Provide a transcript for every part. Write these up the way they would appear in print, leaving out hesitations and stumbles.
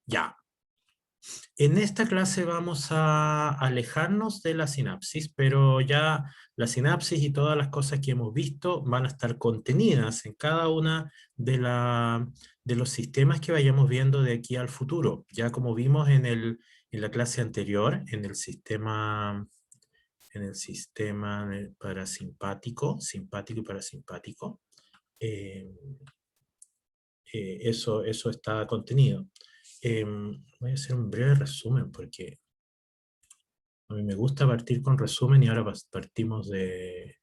Ya. En esta clase vamos a alejarnos de la sinapsis, pero ya la sinapsis y todas las cosas que hemos visto van a estar contenidas en cada una de los sistemas que vayamos viendo de aquí al futuro. Ya como vimos en la clase anterior, en el sistema parasimpático, simpático y parasimpático, eh, eso está contenido. Voy a hacer un breve resumen porque a mí me gusta partir con resumen y ahora partimos de,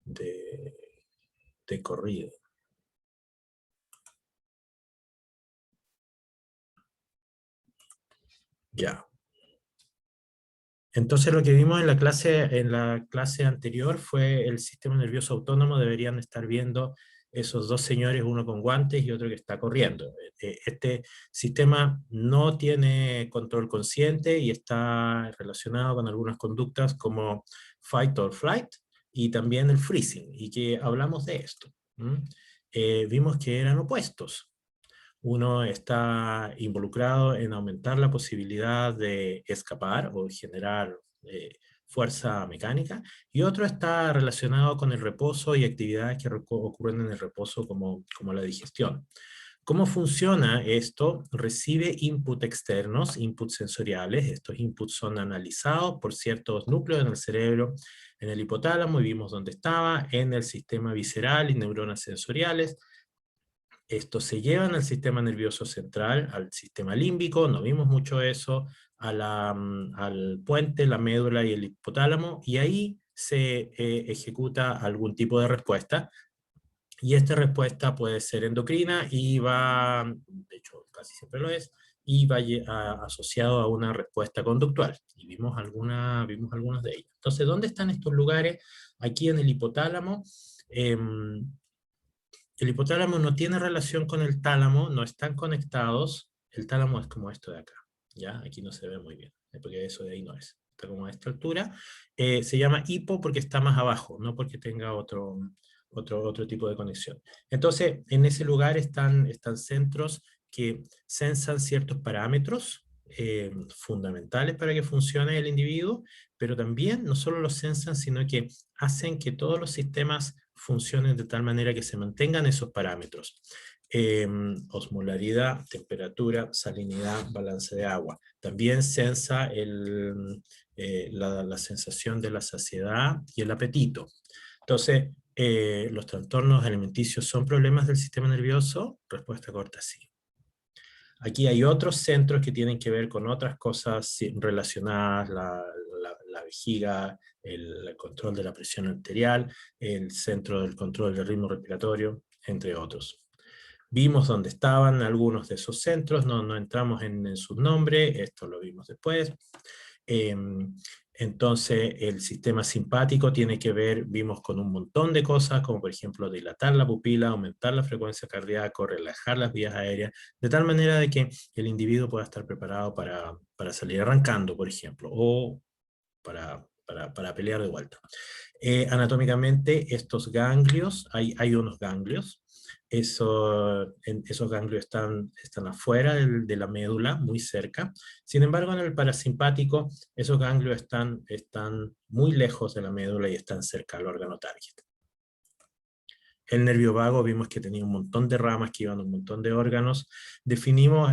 de corrido. Ya. Entonces lo que vimos en la clase anterior fue el sistema nervioso autónomo. Deberían estar viendo esos dos señores, uno con guantes y otro que está corriendo. Este sistema no tiene control consciente y está relacionado con algunas conductas como fight or flight y también el freezing, y que hablamos de esto. Vimos que eran opuestos. Uno está involucrado en aumentar la posibilidad de escapar o generar fuerza mecánica, y otro está relacionado con el reposo y actividades que ocurren en el reposo como la digestión. ¿Cómo funciona esto? Recibe input externos, inputs sensoriales. Estos inputs son analizados por ciertos núcleos en el cerebro, en el hipotálamo, y vimos dónde estaba, en el sistema visceral y neuronas sensoriales. Estos se llevan al sistema nervioso central, al sistema límbico, no vimos mucho eso, al puente, la médula y el hipotálamo, y ahí se ejecuta algún tipo de respuesta, y esta respuesta puede ser endocrina y va, de hecho casi siempre lo es, y va asociado a una respuesta conductual, y vimos algunas de ellas. Entonces, ¿dónde están estos lugares? Aquí en el hipotálamo. El hipotálamo no tiene relación con el tálamo, no están conectados. El tálamo es como esto de acá, ¿ya? Aquí no se ve muy bien, porque eso de ahí no es. Está como a esta altura. Se llama hipo porque está más abajo, no porque tenga otro tipo de conexión. Entonces, en ese lugar están centros que sensan ciertos parámetros fundamentales para que funcione el individuo, pero también no solo los sensan, sino que hacen que todos los sistemas funcionen de tal manera que se mantengan esos parámetros. Osmolaridad, temperatura, salinidad, balance de agua. También sensa la sensación de la saciedad y el apetito. Entonces, ¿los trastornos alimenticios son problemas del sistema nervioso? Respuesta corta, sí. Aquí hay otros centros que tienen que ver con otras cosas relacionadas, la vejiga, el control de la presión arterial, el centro del control del ritmo respiratorio, entre otros. Vimos dónde estaban algunos de esos centros, no entramos en sus nombres, esto lo vimos después. Entonces, el sistema simpático tiene que ver, vimos, con un montón de cosas, como por ejemplo dilatar la pupila, aumentar la frecuencia cardíaca, relajar las vías aéreas, de tal manera de que el individuo pueda estar preparado para salir arrancando, por ejemplo, o para pelear de vuelta. Anatómicamente, estos ganglios, hay unos ganglios, esos ganglios están afuera de la médula, muy cerca. Sin embargo, en el parasimpático, esos ganglios están muy lejos de la médula y están cerca al órgano target. El nervio vago vimos que tenía un montón de ramas que iban a un montón de órganos. Definimos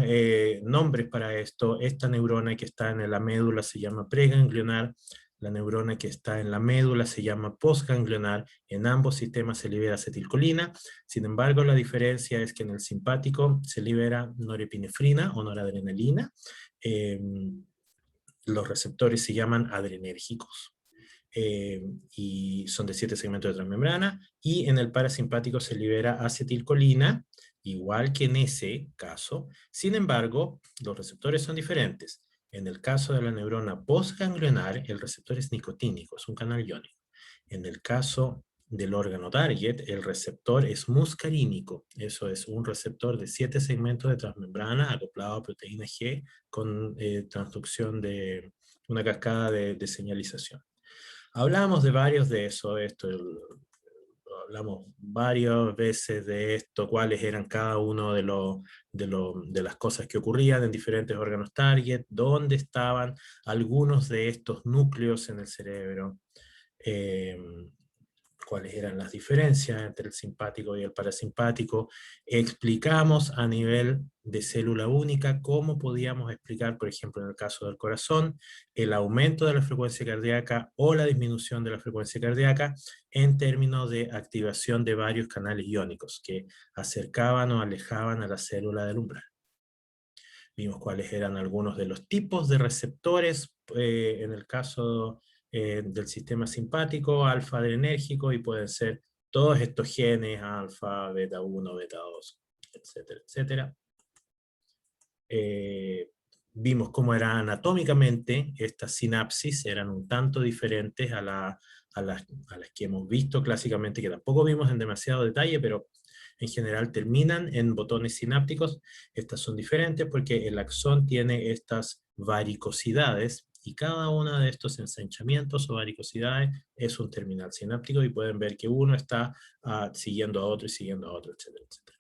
nombres para esto. Esta neurona que está en la médula se llama preganglionar. La neurona que está en la médula se llama postganglionar. En ambos sistemas se libera acetilcolina. Sin embargo, la diferencia es que en el simpático se libera norepinefrina o noradrenalina. Los receptores se llaman adrenérgicos. Y son de 7 segmentos de transmembrana, y en el parasimpático se libera acetilcolina, igual que en ese caso. Sin embargo, los receptores son diferentes. En el caso de la neurona postganglionar, el receptor es nicotínico, es un canal iónico. En el caso del órgano target, el receptor es muscarínico. Eso es un receptor de 7 segmentos de transmembrana acoplado a proteína G con transducción de una cascada de señalización. Hablamos de varios de eso, hablamos varias veces de esto, cuáles eran cada uno de las cosas que ocurrían en diferentes órganos target, dónde estaban algunos de estos núcleos en el cerebro, cuáles eran las diferencias entre el simpático y el parasimpático. Explicamos a nivel de célula única cómo podíamos explicar, por ejemplo, en el caso del corazón, el aumento de la frecuencia cardíaca o la disminución de la frecuencia cardíaca en términos de activación de varios canales iónicos que acercaban o alejaban a la célula del umbral. Vimos cuáles eran algunos de los tipos de receptores, en el caso del sistema simpático, alfa adrenérgico, y pueden ser todos estos genes, alfa, beta 1, beta 2, etcétera, etcétera. Vimos cómo eran anatómicamente estas sinapsis, eran un tanto diferentes a las que hemos visto clásicamente, que tampoco vimos en demasiado detalle, pero en general terminan en botones sinápticos. Estas son diferentes porque el axón tiene estas varicosidades, y cada uno de estos ensanchamientos o varicosidades es un terminal sináptico, y pueden ver que uno está siguiendo a otro y siguiendo a otro, etcétera, etcétera.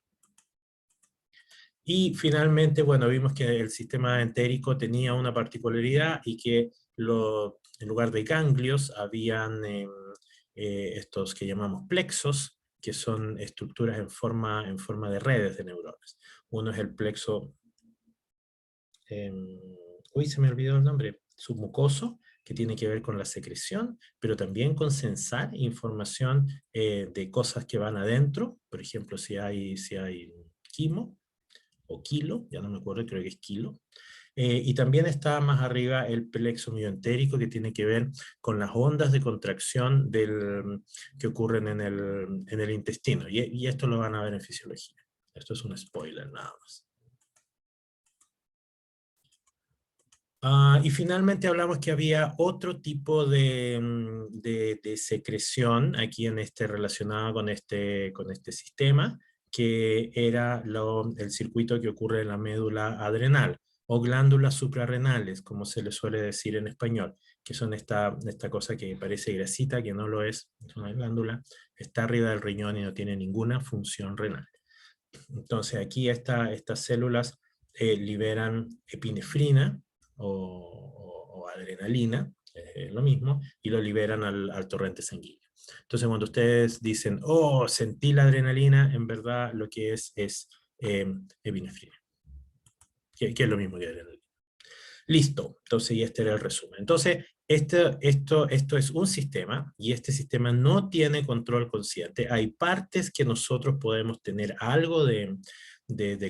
Y finalmente, bueno, vimos que el sistema entérico tenía una particularidad, y que en lugar de ganglios habían estos que llamamos plexos, que son estructuras en forma de redes de neuronas. Uno es el plexo, uy, se me olvidó el nombre, submucoso, que tiene que ver con la secreción, pero también con censar información de cosas que van adentro, por ejemplo, si hay quimo, o kilo, ya no me acuerdo, creo que es kilo. Y también está más arriba el plexo mioentérico, que tiene que ver con las ondas de contracción que ocurren en el intestino. Y esto lo van a ver en fisiología. Esto es un spoiler nada más. Y finalmente hablamos que había otro tipo de secreción aquí relacionada con este sistema, que era el circuito que ocurre en la médula adrenal, o glándulas suprarrenales, como se le suele decir en español, que son esta cosa que parece grasita, que no lo es una glándula, está arriba del riñón y no tiene ninguna función renal. Entonces aquí estas células liberan epinefrina o adrenalina, lo mismo, y lo liberan al torrente sanguíneo. Entonces cuando ustedes dicen, oh, sentí la adrenalina, en verdad lo que es epinefrina, que es lo mismo que adrenalina. Listo, entonces y este era el resumen. Entonces, esto es un sistema, y este sistema no tiene control consciente. Hay partes que nosotros podemos tener algo de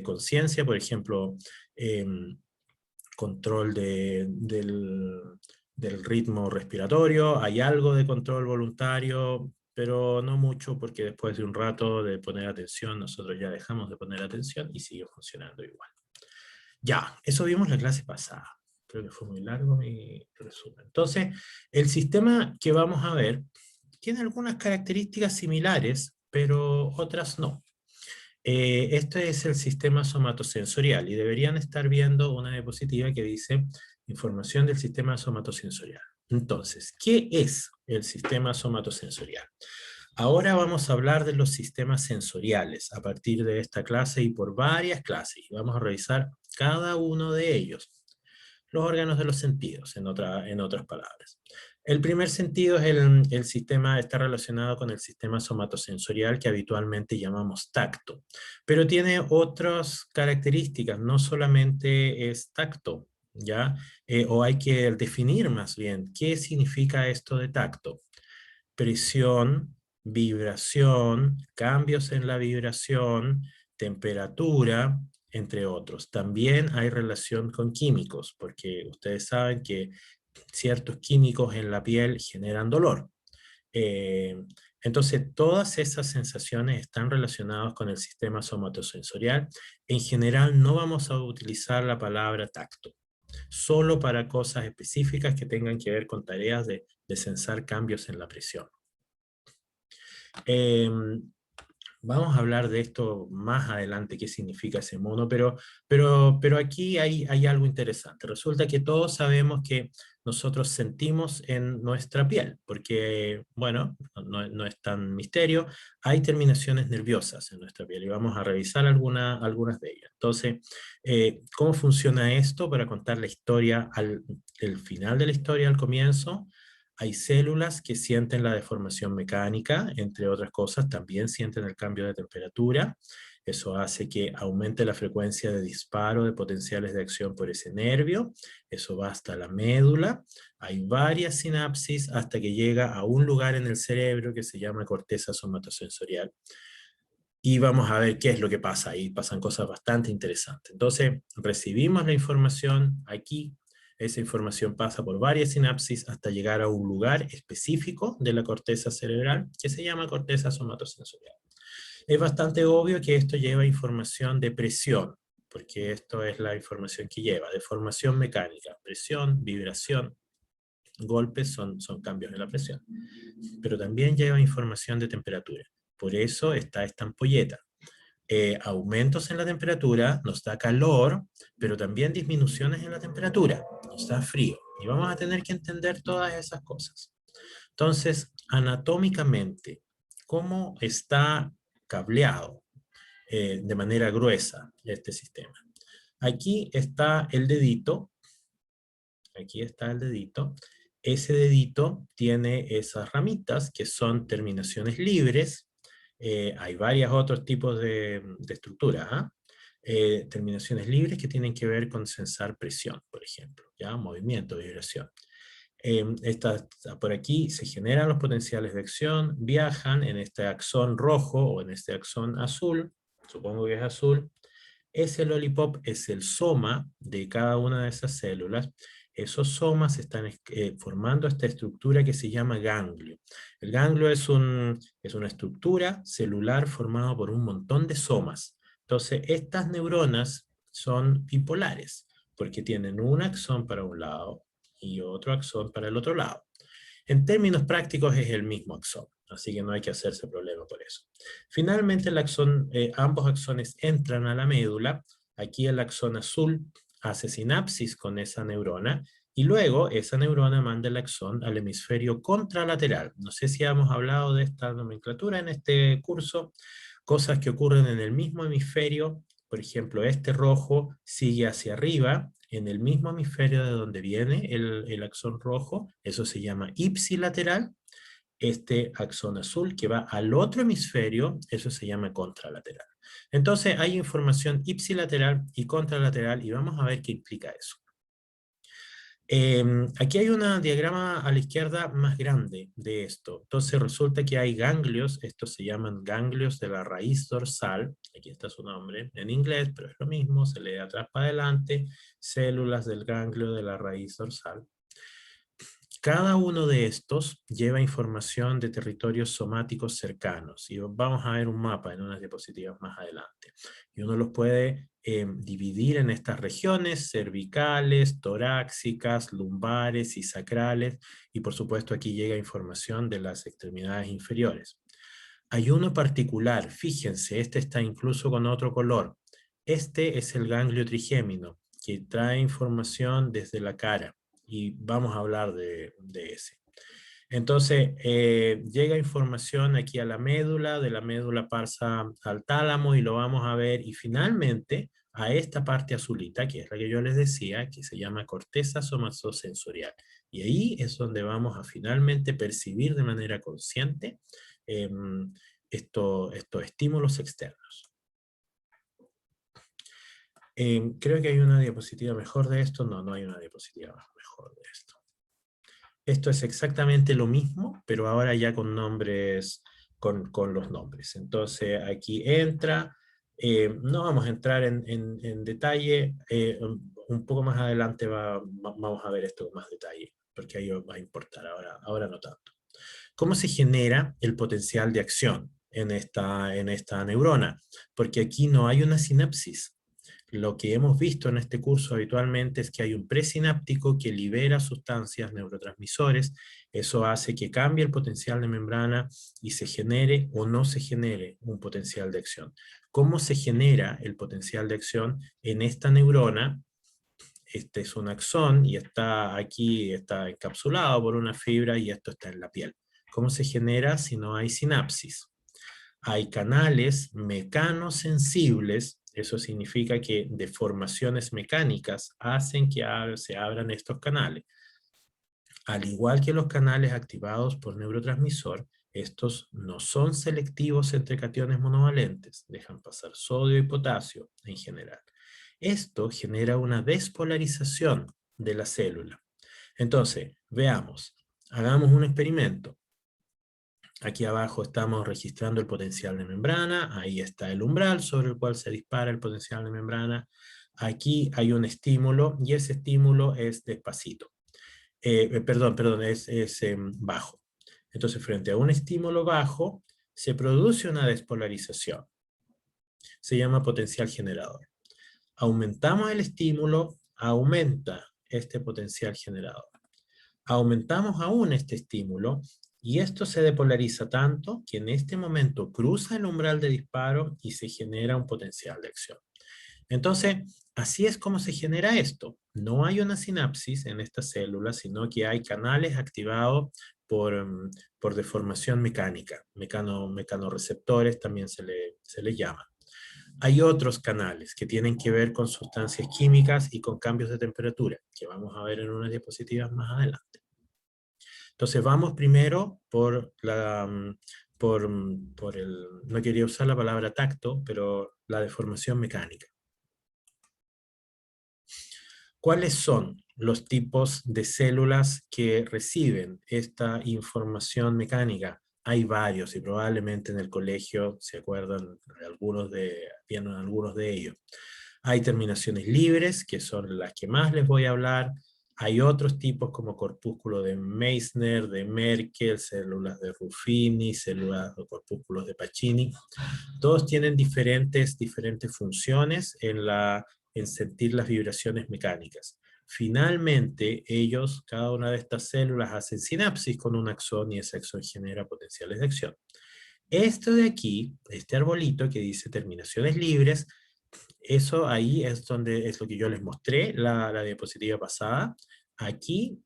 conciencia, por ejemplo, control del ritmo respiratorio, hay algo de control voluntario, pero no mucho, porque después de un rato de poner atención, nosotros ya dejamos de poner atención y sigue funcionando igual. Ya, eso vimos la clase pasada. Creo que fue muy largo mi resumen. Entonces, el sistema que vamos a ver tiene algunas características similares, pero otras no. Este es el sistema somatosensorial, y deberían estar viendo una diapositiva que dice información del sistema somatosensorial. Entonces, ¿qué es el sistema somatosensorial? Ahora vamos a hablar de los sistemas sensoriales a partir de esta clase y por varias clases. Vamos a revisar cada uno de ellos. Los órganos de los sentidos, en otras palabras. El primer sentido es el sistema, está relacionado con el sistema somatosensorial, que habitualmente llamamos tacto, pero tiene otras características, no solamente es tacto, ¿ya? O hay que definir más bien, ¿qué significa esto de tacto? Presión, vibración, cambios en la vibración, temperatura, entre otros. También hay relación con químicos, porque ustedes saben que ciertos químicos en la piel generan dolor. Entonces, todas esas sensaciones están relacionadas con el sistema somatosensorial. En general, no vamos a utilizar la palabra tacto, solo para cosas específicas que tengan que ver con tareas de sensar cambios en la presión. Vamos a hablar de esto más adelante, qué significa ese mono, pero aquí hay algo interesante. Resulta que todos sabemos que nosotros sentimos en nuestra piel, porque, bueno, no es tan misterio, hay terminaciones nerviosas en nuestra piel y vamos a revisar algunas de ellas. Entonces, ¿cómo funciona esto? Para contar la historia, el final de la historia al comienzo. Hay células que sienten la deformación mecánica, entre otras cosas, también sienten el cambio de temperatura. Eso hace que aumente la frecuencia de disparo de potenciales de acción por ese nervio. Eso va hasta la médula. Hay varias sinapsis hasta que llega a un lugar en el cerebro que se llama corteza somatosensorial. Y vamos a ver qué es lo que pasa ahí. Pasan cosas bastante interesantes. Entonces, recibimos la información aquí. Esa información pasa por varias sinapsis hasta llegar a un lugar específico de la corteza cerebral que se llama corteza somatosensorial. Es bastante obvio que esto lleva información de presión, porque esto es la información que lleva, de formación mecánica. Presión, vibración, golpes son cambios en la presión. Pero también lleva información de temperatura. Por eso está esta ampolleta. Aumentos en la temperatura nos da calor, pero también disminuciones en la temperatura, nos da frío. Y vamos a tener que entender todas esas cosas. Entonces, anatómicamente, ¿cómo está cableado de manera gruesa este sistema? Aquí está el dedito, aquí está el dedito. Ese dedito tiene esas ramitas que son terminaciones libres. Hay varios otros tipos de estructuras, ¿ah? Terminaciones libres que tienen que ver con sensar presión, por ejemplo, ¿ya? Movimiento, vibración. Por aquí se generan los potenciales de acción, viajan en este axón rojo o en este axón azul, supongo que es azul. Ese lollipop es el soma de cada una de esas células. Esos somas están formando esta estructura que se llama ganglio. El ganglio es una estructura celular formada por un montón de somas. Entonces, estas neuronas son bipolares, porque tienen un axón para un lado y otro axón para el otro lado. En términos prácticos es el mismo axón, así que no hay que hacerse problema por eso. Finalmente ambos axones entran a la médula. Aquí el axón azul hace sinapsis con esa neurona y luego esa neurona manda el axón al hemisferio contralateral. No sé si hemos hablado de esta nomenclatura en este curso, cosas que ocurren en el mismo hemisferio. Por ejemplo, este rojo sigue hacia arriba en el mismo hemisferio de donde viene el axón rojo, eso se llama ipsilateral. Este axón azul que va al otro hemisferio, eso se llama contralateral. Entonces hay información ipsilateral y contralateral y vamos a ver qué implica eso. Aquí hay un diagrama a la izquierda más grande de esto. Entonces resulta que hay ganglios, estos se llaman ganglios de la raíz dorsal, aquí está su nombre en inglés, pero es lo mismo, se lee atrás para adelante, células del ganglio de la raíz dorsal. Cada uno de estos lleva información de territorios somáticos cercanos, y vamos a ver un mapa en unas diapositivas más adelante. Y uno los puede dividir en estas regiones, cervicales, torácicas, lumbares y sacrales, y por supuesto aquí llega información de las extremidades inferiores. Hay uno particular, fíjense, este está incluso con otro color. Este es el ganglio trigémino, que trae información desde la cara, y vamos a hablar de ese. Entonces, llega información aquí a la médula, de la médula pasa al tálamo y lo vamos a ver, y finalmente a esta parte azulita, que es la que yo les decía, que se llama corteza somatosensorial. Y ahí es donde vamos a finalmente percibir de manera consciente estos estímulos externos. Creo que hay una diapositiva mejor de esto. No, no hay una diapositiva mejor de esto. Esto es exactamente lo mismo, pero ahora ya con nombres, con los nombres. Entonces aquí entra, no vamos a entrar en detalle, un poco más adelante vamos a ver esto con más detalle, porque ahí va a importar, ahora no tanto. ¿Cómo se genera el potencial de acción en esta neurona? Porque aquí no hay una sinapsis. Lo que hemos visto en este curso habitualmente es que hay un presináptico que libera sustancias neurotransmisores. Eso hace que cambie el potencial de membrana y se genere o no se genere un potencial de acción. ¿Cómo se genera el potencial de acción en esta neurona? Este es un axón y está aquí, está encapsulado por una fibra y esto está en la piel. ¿Cómo se genera si no hay sinapsis? Hay canales mecanosensibles, eso significa que deformaciones mecánicas hacen que se abran estos canales. Al igual que los canales activados por neurotransmisor, estos no son selectivos entre cationes monovalentes, dejan pasar sodio y potasio en general. Esto genera una despolarización de la célula. Entonces, veamos, hagamos un experimento. Aquí abajo estamos registrando el potencial de membrana, ahí está el umbral sobre el cual se dispara el potencial de membrana. Aquí hay un estímulo y ese estímulo es despacito. Es bajo. Entonces, frente a un estímulo bajo, se produce una despolarización. Se llama potencial generador. Aumentamos el estímulo, aumenta este potencial generador. Aumentamos aún este estímulo y esto se depolariza tanto que en este momento cruza el umbral de disparo y se genera un potencial de acción. Entonces, así es como se genera esto. No hay una sinapsis en esta célula, sino que hay canales activados por deformación mecánica. Mecanoreceptores también se le llama. Hay otros canales que tienen que ver con sustancias químicas y con cambios de temperatura, que vamos a ver en unas diapositivas más adelante. Entonces vamos primero no quería usar la palabra tacto, pero la deformación mecánica. ¿Cuáles son los tipos de células que reciben esta información mecánica? Hay varios y probablemente en el colegio se acuerdan vieron algunos de ellos. Hay terminaciones libres, que son las que más les voy a hablar. Hay otros tipos como corpúsculo de Meissner, de Merkel, células de Ruffini, células o corpúsculos de Pacini. Todos tienen diferentes funciones en sentir las vibraciones mecánicas. Finalmente, cada una de estas células hacen sinapsis con un axón y ese axón genera potenciales de acción. Esto de aquí, este arbolito que dice terminaciones libres, eso ahí es lo que yo les mostré, la diapositiva pasada. Aquí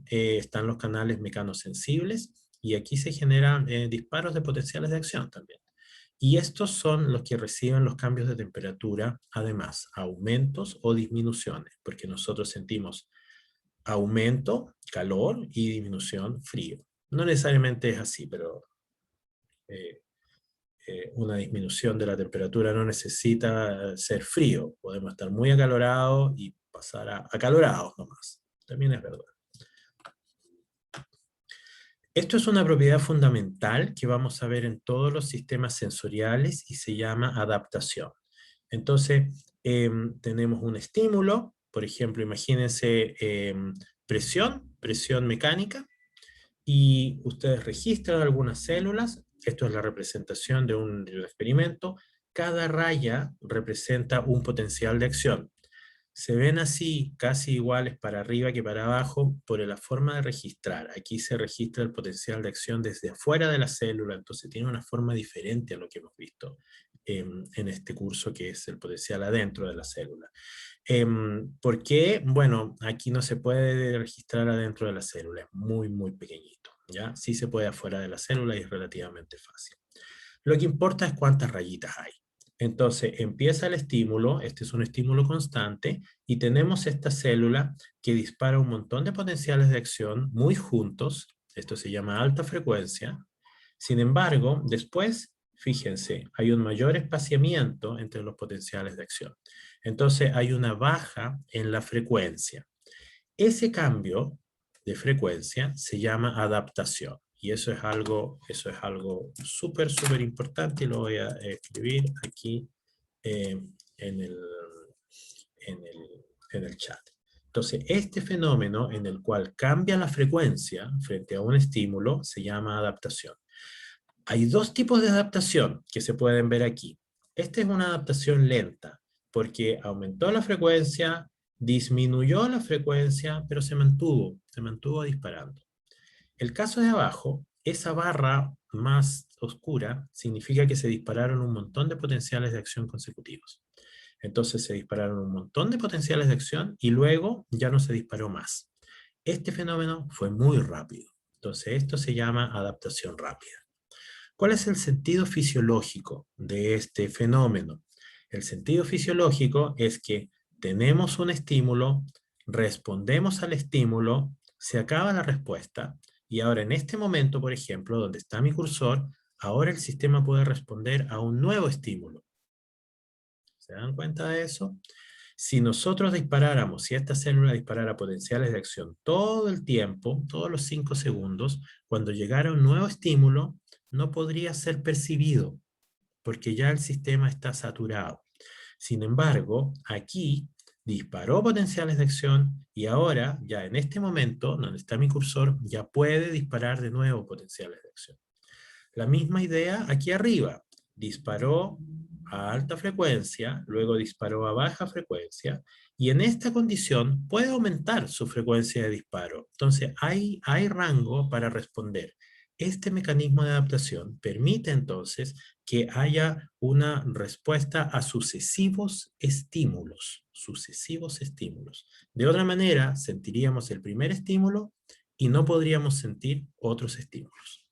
están los canales mecanosensibles y aquí se generan disparos de potenciales de acción también. Y estos son los que reciben los cambios de temperatura, además, aumentos o disminuciones, porque nosotros sentimos aumento, calor, y disminución, frío. No necesariamente es así, pero una disminución de la temperatura no necesita ser frío. Podemos estar muy acalorados y pasar a acalorados nomás. También es verdad. Esto es una propiedad fundamental que vamos a ver en todos los sistemas sensoriales y se llama adaptación. Entonces, tenemos un estímulo, por ejemplo, imagínense presión mecánica, y ustedes registran algunas células. Esto es la representación de un experimento. Cada raya representa un potencial de acción. Se ven así, casi iguales para arriba que para abajo, por la forma de registrar. Aquí se registra el potencial de acción desde afuera de la célula, entonces tiene una forma diferente a lo que hemos visto en este curso, que es el potencial adentro de la célula. ¿Por qué? Bueno, aquí no se puede registrar adentro de la célula, es muy, muy pequeñito, ¿ya? Sí se puede afuera de la célula y es relativamente fácil. Lo que importa es cuántas rayitas hay. Entonces empieza el estímulo, este es un estímulo constante, y tenemos esta célula que dispara un montón de potenciales de acción muy juntos, esto se llama alta frecuencia. Sin embargo, después, fíjense, hay un mayor espaciamiento entre los potenciales de acción. Entonces hay una baja en la frecuencia. Ese cambio de frecuencia se llama adaptación. Y eso es algo súper, súper importante, y lo voy a escribir aquí en el chat. Entonces, este fenómeno en el cual cambia la frecuencia frente a un estímulo se llama adaptación. Hay dos tipos de adaptación que se pueden ver aquí. Esta es una adaptación lenta. porque aumentó la frecuencia, disminuyó la frecuencia, pero se mantuvo disparando. El caso de abajo, esa barra más oscura, significa que se dispararon un montón de potenciales de acción consecutivos. Entonces se dispararon un montón de potenciales de acción y luego ya no se disparó más. Este fenómeno fue muy rápido. Entonces esto se llama adaptación rápida. ¿Cuál es el sentido fisiológico de este fenómeno? El sentido fisiológico es que tenemos un estímulo, respondemos al estímulo, se acaba la respuesta, y ahora en este momento, por ejemplo, donde está mi cursor, ahora el sistema puede responder a un nuevo estímulo. ¿Se dan cuenta de eso? Si nosotros disparáramos, si esta célula disparara potenciales de acción todo el tiempo, todos los 5 segundos, cuando llegara un nuevo estímulo, no podría ser percibido, porque ya el sistema está saturado. Sin embargo, aquí disparó potenciales de acción y ahora, ya en este momento, donde está mi cursor, ya puede disparar de nuevo potenciales de acción. La misma idea aquí arriba. Disparó a alta frecuencia, luego disparó a baja frecuencia, y en esta condición puede aumentar su frecuencia de disparo. Entonces hay rango para responder. Este mecanismo de adaptación permite entonces que haya una respuesta a sucesivos estímulos. Sucesivos estímulos. De otra manera, sentiríamos el primer estímulo y no podríamos sentir otros estímulos.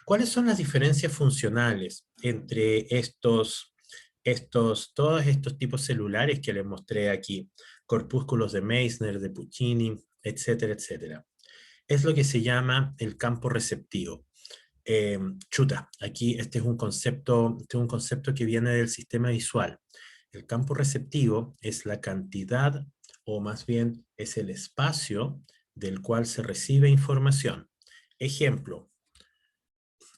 ¿Cuáles son las diferencias funcionales entre todos estos tipos celulares que les mostré aquí? Corpúsculos de Meissner, de Puccini, etcétera, etcétera. Es lo que se llama el campo receptivo. Aquí este es un concepto que viene del sistema visual. El campo receptivo es la cantidad, o más bien es el espacio del cual se recibe información. Ejemplo,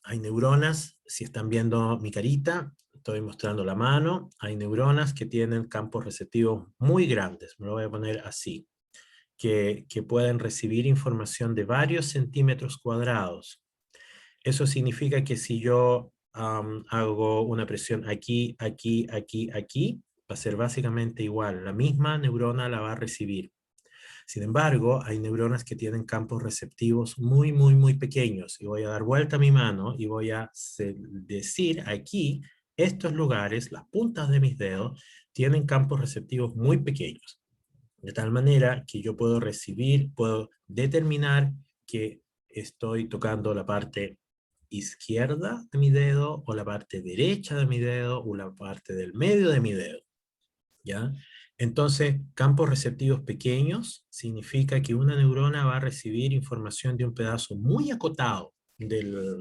hay neuronas, si están viendo mi carita, estoy mostrando la mano, hay neuronas que tienen campos receptivos muy grandes, me lo voy a poner así, que pueden recibir información de varios centímetros cuadrados. Eso significa que si yo hago una presión aquí, aquí, aquí, aquí, va a ser básicamente igual, la misma neurona la va a recibir. Sin embargo, hay neuronas que tienen campos receptivos muy, muy, muy pequeños. Y voy a dar vuelta a mi mano y voy a decir aquí, estos lugares, las puntas de mis dedos, tienen campos receptivos muy pequeños. De tal manera que yo puedo determinar que estoy tocando la parte izquierda de mi dedo, o la parte derecha de mi dedo, o la parte del medio de mi dedo. ¿Ya? Entonces, campos receptivos pequeños significa que una neurona va a recibir información de un pedazo muy acotado de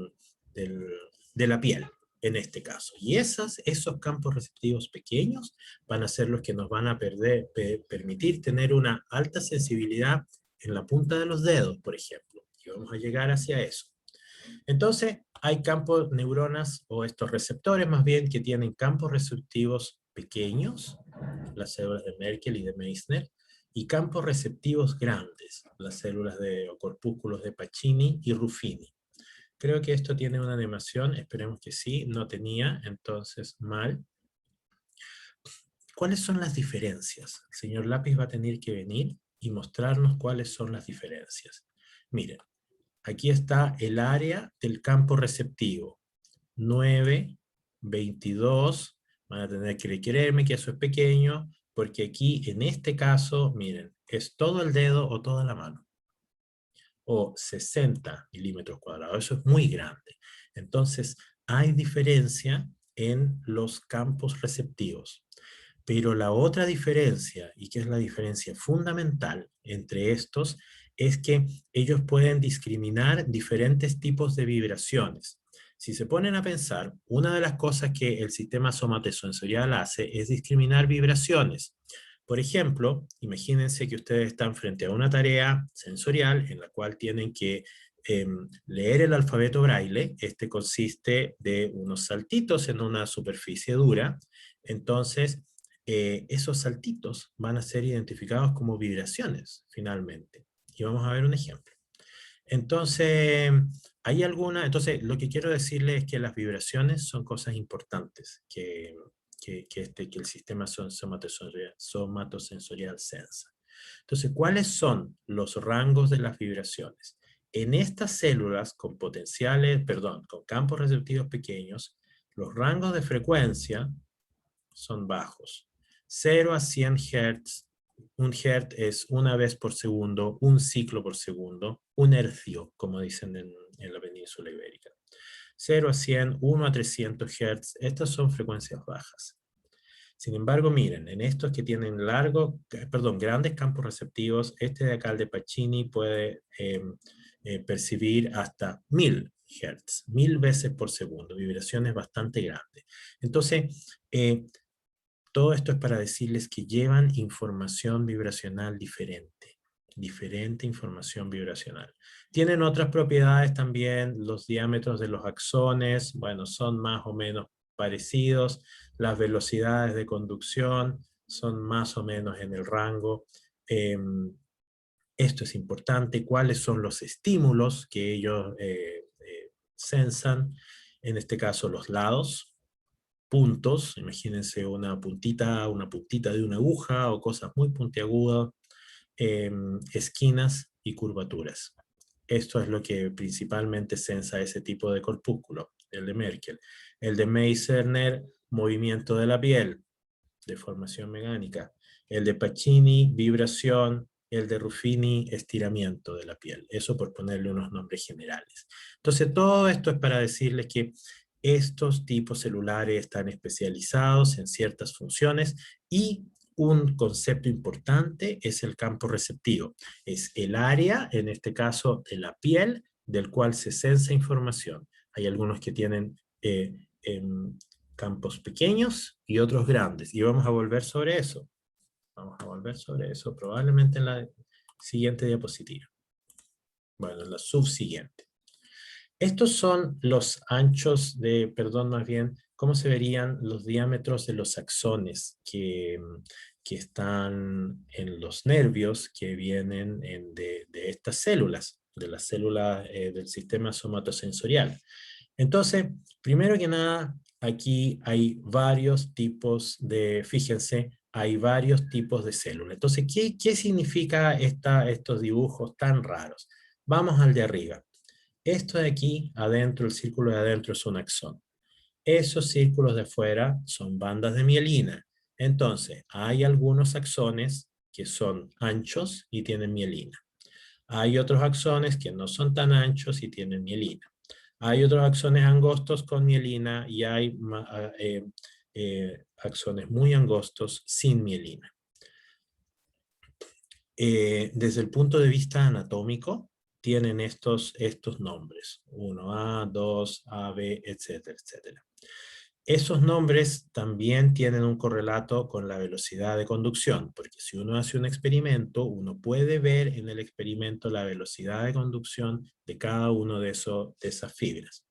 la piel, en este caso. Y esos campos receptivos pequeños van a ser los que nos van a permitir tener una alta sensibilidad en la punta de los dedos, por ejemplo. Y vamos a llegar hacia eso. Entonces, hay campos, neuronas, o estos receptores más bien, que tienen campos receptivos pequeños, las células de Merkel y de Meissner, y campos receptivos grandes, las células o corpúsculos de Pacini y Ruffini. Creo que esto tiene una animación, esperemos que sí, no tenía, entonces mal. ¿Cuáles son las diferencias? El señor Lápiz va a tener que venir y mostrarnos cuáles son las diferencias. Miren, aquí está el área del campo receptivo. 9, 22, van a tener que creerme que eso es pequeño, porque aquí, en este caso, miren, es todo el dedo o toda la mano. O 60 milímetros cuadrados, eso es muy grande. Entonces, hay diferencia en los campos receptivos. Pero la otra diferencia, y que es la diferencia fundamental entre estos, es que ellos pueden discriminar diferentes tipos de vibraciones. Si se ponen a pensar, una de las cosas que el sistema somatosensorial hace es discriminar vibraciones. Por ejemplo, imagínense que ustedes están frente a una tarea sensorial en la cual tienen que leer el alfabeto braille. Este consiste de unos saltitos en una superficie dura. Entonces, esos saltitos van a ser identificados como vibraciones, finalmente. Y vamos a ver un ejemplo. Entonces, entonces lo que quiero decirles es que las vibraciones son cosas importantes que el sistema somatosensorial sensa. Entonces, ¿cuáles son los rangos de las vibraciones? En estas células con con campos receptivos pequeños, los rangos de frecuencia son bajos. 0 a 100 Hz, un Hz es una vez por segundo, un ciclo por segundo, un hercio, como dicen en la península ibérica. 0 a 100, 1 a 300 Hz, estas son frecuencias bajas. Sin embargo, miren, en estos que tienen grandes campos receptivos, este de acá, el de Pacini, puede percibir hasta 1000 Hz, 1000 veces por segundo, vibraciones bastante grandes. Entonces, todo esto es para decirles que llevan información vibracional diferente información vibracional. Tienen otras propiedades también, los diámetros de los axones, bueno, son más o menos parecidos, las velocidades de conducción son más o menos en el rango. Esto es importante, cuáles son los estímulos que ellos sensan, en este caso los lados, puntos, imagínense una puntita de una aguja o cosas muy puntiagudas, esquinas y curvaturas. Esto es lo que principalmente sensa ese tipo de corpúsculo, el de Merkel. El de Meissner, movimiento de la piel, deformación mecánica. El de Pacini, vibración. El de Ruffini, estiramiento de la piel. Eso por ponerle unos nombres generales. Entonces todo esto es para decirles que estos tipos celulares están especializados en ciertas funciones y un concepto importante es el campo receptivo. Es el área, en este caso de la piel, del cual se sensa información. Hay algunos que tienen campos pequeños y otros grandes. Y vamos a volver sobre eso. Vamos a volver sobre eso probablemente en la siguiente diapositiva. Bueno, en la subsiguiente. Estos son los anchos más bien, cómo se verían los diámetros de los axones que están en los nervios que vienen de estas células, de las células del sistema somatosensorial. Entonces, primero que nada, aquí hay varios tipos fíjense, hay varios tipos de células. Entonces, ¿qué significa estos dibujos tan raros? Vamos al de arriba. Esto de aquí, adentro, el círculo de adentro es un axón. Esos círculos de afuera son bandas de mielina. Entonces, hay algunos axones que son anchos y tienen mielina. Hay otros axones que no son tan anchos y tienen mielina. Hay otros axones angostos con mielina y hay axones muy angostos sin mielina. Desde el punto de vista anatómico, tienen estos nombres, 1A, 2, AB, etcétera, etcétera. Esos nombres también tienen un correlato con la velocidad de conducción, porque si uno hace un experimento, uno puede ver en el experimento la velocidad de conducción de cada uno de esas fibras.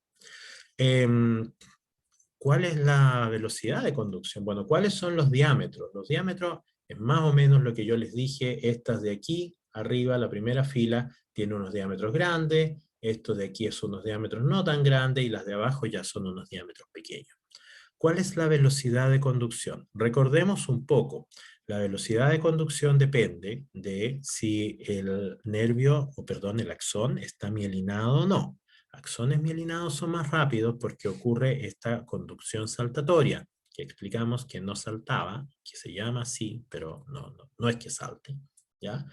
¿Cuál es la velocidad de conducción? Bueno, ¿cuáles son los diámetros? Los diámetros es más o menos lo que yo les dije, estas de aquí, arriba, la primera fila, tiene unos diámetros grandes, estos de aquí son unos diámetros no tan grandes, y las de abajo ya son unos diámetros pequeños. ¿Cuál es la velocidad de conducción? Recordemos un poco, la velocidad de conducción depende de si el el axón está mielinado o no. Axones mielinados son más rápidos porque ocurre esta conducción saltatoria, que explicamos que no saltaba, que se llama así, pero no es que salte, ¿ya?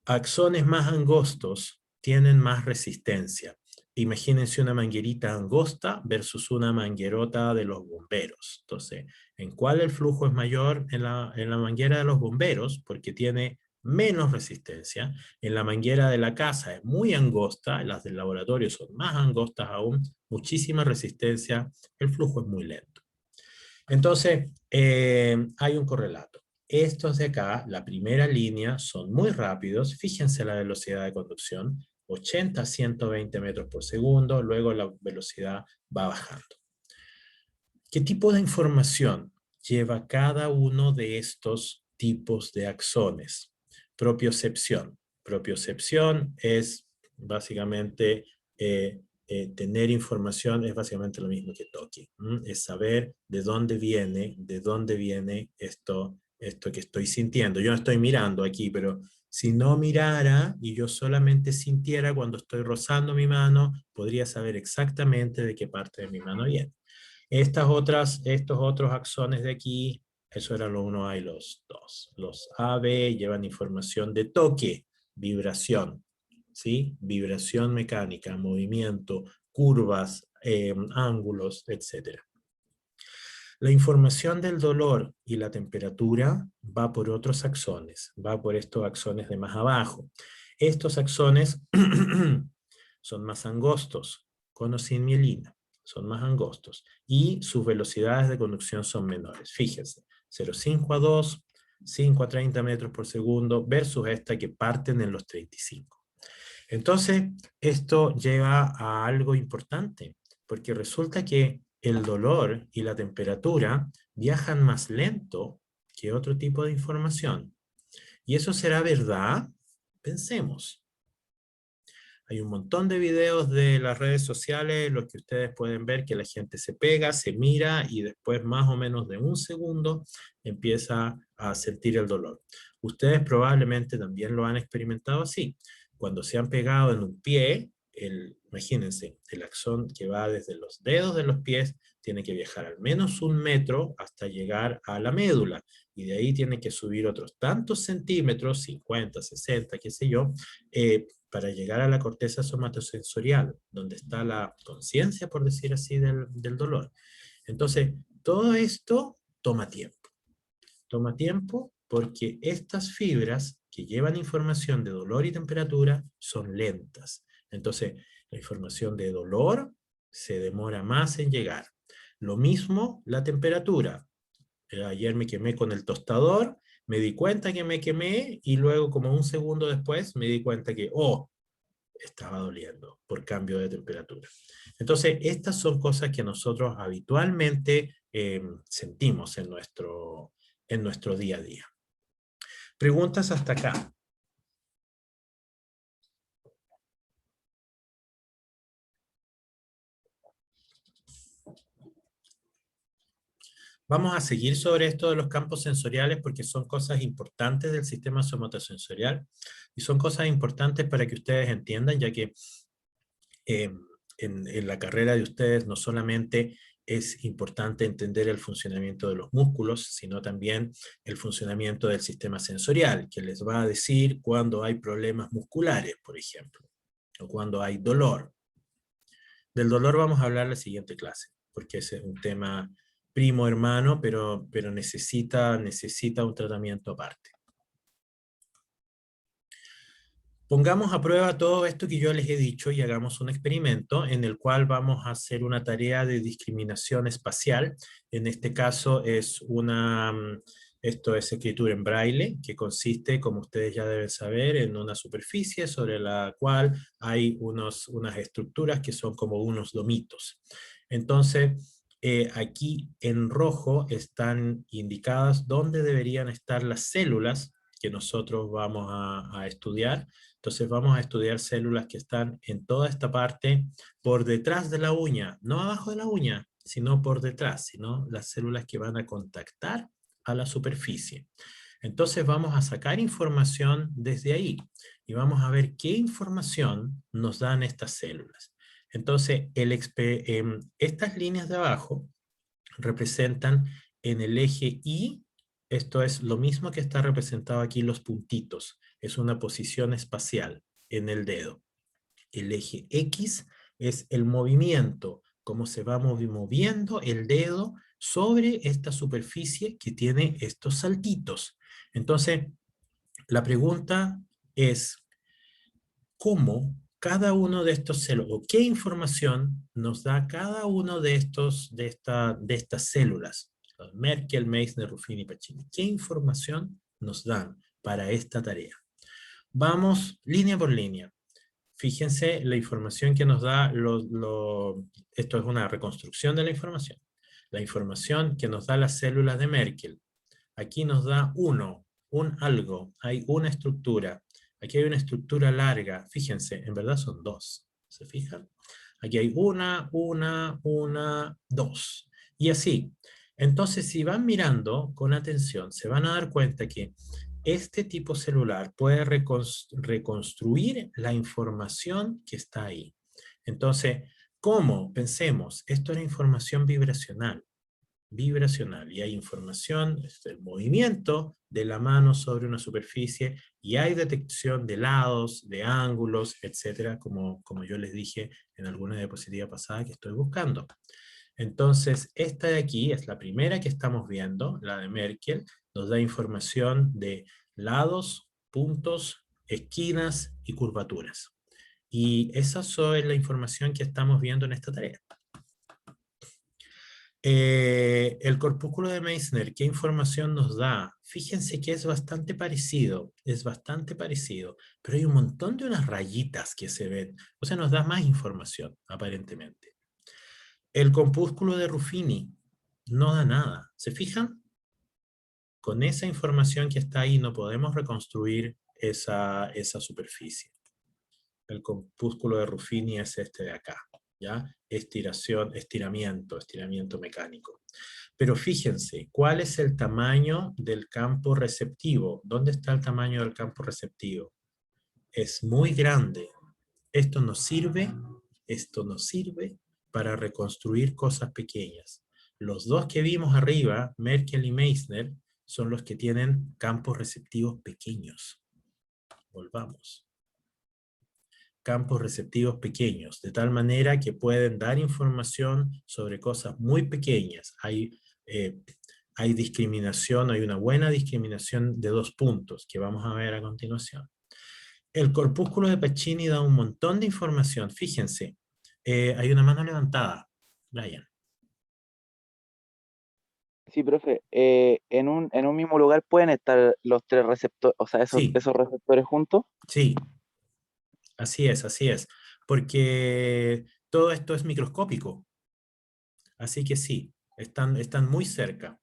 Axones más angostos tienen más resistencia. Imagínense una manguerita angosta versus una manguerota de los bomberos. Entonces, ¿en cuál el flujo es mayor? En la manguera de los bomberos, porque tiene menos resistencia. En la manguera de la casa es muy angosta, las del laboratorio son más angostas aún, muchísima resistencia, el flujo es muy lento. Entonces, hay un correlato. Estos de acá, la primera línea, son muy rápidos. Fíjense la velocidad de conducción, 80 a 120 metros por segundo, luego la velocidad va bajando. ¿Qué tipo de información lleva cada uno de estos tipos de axones. Propiocepción. Propiocepción es básicamente tener información, es básicamente lo mismo que toque. Es saber de dónde viene esto que estoy sintiendo. Yo no estoy mirando aquí, pero si no mirara y yo solamente sintiera cuando estoy rozando mi mano, podría saber exactamente de qué parte de mi mano viene. Estos otros axones de aquí, eso eran los 1A y los 2. Los AB llevan información de toque, vibración, ¿sí? Vibración mecánica, movimiento, curvas, ángulos, etc. La información del dolor y la temperatura va por otros axones, va por estos axones de más abajo. Estos axones son más angostos, con o sin mielina, son más angostos, y sus velocidades de conducción son menores. Fíjense, 0,5 a 2, 5 a 30 metros por segundo, versus esta que parten en los 35. Entonces, esto lleva a algo importante, porque resulta que el dolor y la temperatura viajan más lento que otro tipo de información. ¿Y eso será verdad? Pensemos. Hay un montón de videos de las redes sociales en los que ustedes pueden ver que la gente se pega, se mira y después más o menos de un segundo empieza a sentir el dolor. Ustedes probablemente también lo han experimentado así. Cuando se han pegado en un pie, imagínense, el axón que va desde los dedos de los pies tiene que viajar al menos 1 metro hasta llegar a la médula. Y de ahí tiene que subir otros tantos centímetros, 50, 60, qué sé yo, para llegar a la corteza somatosensorial, donde está la conciencia, por decir así, del dolor. Entonces, todo esto toma tiempo. Toma tiempo porque estas fibras que llevan información de dolor y temperatura son lentas. Entonces, la información de dolor se demora más en llegar. Lo mismo la temperatura. Ayer me quemé con el tostador, me di cuenta que me quemé y luego como un segundo después me di cuenta que, estaba doliendo por cambio de temperatura. Entonces, estas son cosas que nosotros habitualmente sentimos en nuestro día a día. Preguntas hasta acá. Vamos a seguir sobre esto de los campos sensoriales porque son cosas importantes del sistema somatosensorial y son cosas importantes para que ustedes entiendan, ya que en la carrera de ustedes no solamente es importante entender el funcionamiento de los músculos, sino también el funcionamiento del sistema sensorial, que les va a decir cuando hay problemas musculares, por ejemplo, o cuando hay dolor. Del dolor vamos a hablar en la siguiente clase, porque ese es un tema primo hermano, pero necesita un tratamiento aparte. Pongamos a prueba todo esto que yo les he dicho y hagamos un experimento en el cual vamos a hacer una tarea de discriminación espacial. En este caso esto es escritura en braille, que consiste, como ustedes ya deben saber, en una superficie sobre la cual hay unas estructuras que son como unos lomitos. Entonces, aquí en rojo están indicadas dónde deberían estar las células que nosotros vamos a estudiar. Entonces vamos a estudiar células que están en toda esta parte por detrás de la uña, no abajo de la uña, sino por detrás, sino las células que van a contactar a la superficie. Entonces vamos a sacar información desde ahí y vamos a ver qué información nos dan estas células. Entonces estas líneas de abajo representan en el eje Y, esto es lo mismo que está representado aquí los puntitos, es una posición espacial en el dedo. El eje X es el movimiento, cómo se va moviendo el dedo sobre esta superficie que tiene estos saltitos. Entonces, la pregunta es, ¿cómo cada uno de estos células, o qué información nos da cada uno de estas células? Merkel, Meissner, Ruffini, Pacini. ¿Qué información nos dan para esta tarea? Vamos línea por línea. Fíjense la información que nos da, esto es una reconstrucción de la información. La información que nos da las células de Merkel. Aquí nos da un algo, hay una estructura. Aquí hay una estructura larga. Fíjense, en verdad son dos. ¿Se fijan? Aquí hay una, dos. Y así. Entonces, si van mirando con atención, se van a dar cuenta que este tipo celular puede reconstruir la información que está ahí. Entonces, ¿cómo? Pensemos, esto era información vibracional. Y hay información, el movimiento de la mano sobre una superficie, y hay detección de lados, de ángulos, etcétera, como yo les dije en alguna diapositiva pasada que estoy buscando. Entonces, esta de aquí es la primera que estamos viendo, la de Merkel, nos da información de lados, puntos, esquinas y curvaturas. Y esa es la información que estamos viendo en esta tarea. El corpúsculo de Meissner, ¿qué información nos da? Fíjense que es bastante parecido, pero hay un montón de unas rayitas que se ven, o sea, nos da más información, aparentemente. El corpúsculo de Ruffini no da nada, ¿se fijan? Con esa información que está ahí no podemos reconstruir esa superficie. El corpúsculo de Ruffini es este de acá, ¿ya? Estiramiento mecánico. Pero fíjense, ¿cuál es el tamaño del campo receptivo? ¿Dónde está el tamaño del campo receptivo? Es muy grande. Esto nos sirve para reconstruir cosas pequeñas. Los dos que vimos arriba, Merkel y Meissner, son los que tienen campos receptivos pequeños. Volvamos. Campos receptivos pequeños, de tal manera que pueden dar información sobre cosas muy pequeñas. Hay discriminación, hay una buena discriminación de 2 puntos, que vamos a ver a continuación. El corpúsculo de Pacini da un montón de información. Fíjense, hay una mano levantada. Brian. Sí, profe, en un mismo lugar pueden estar los 3 receptores, o sea, esos Sí, receptores juntos. sí, así es. Porque todo esto es microscópico. Así que sí, están muy cerca.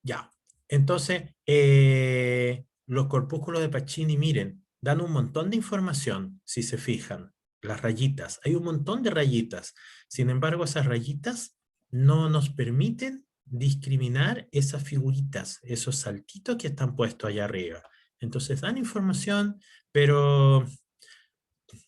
Ya, entonces, los corpúsculos de Pacini, miren, dan un montón de información, si se fijan, las rayitas, hay un montón de rayitas. Sin embargo, esas rayitas no nos permiten discriminar esas figuritas, esos saltitos que están puestos allá arriba. Entonces dan información, pero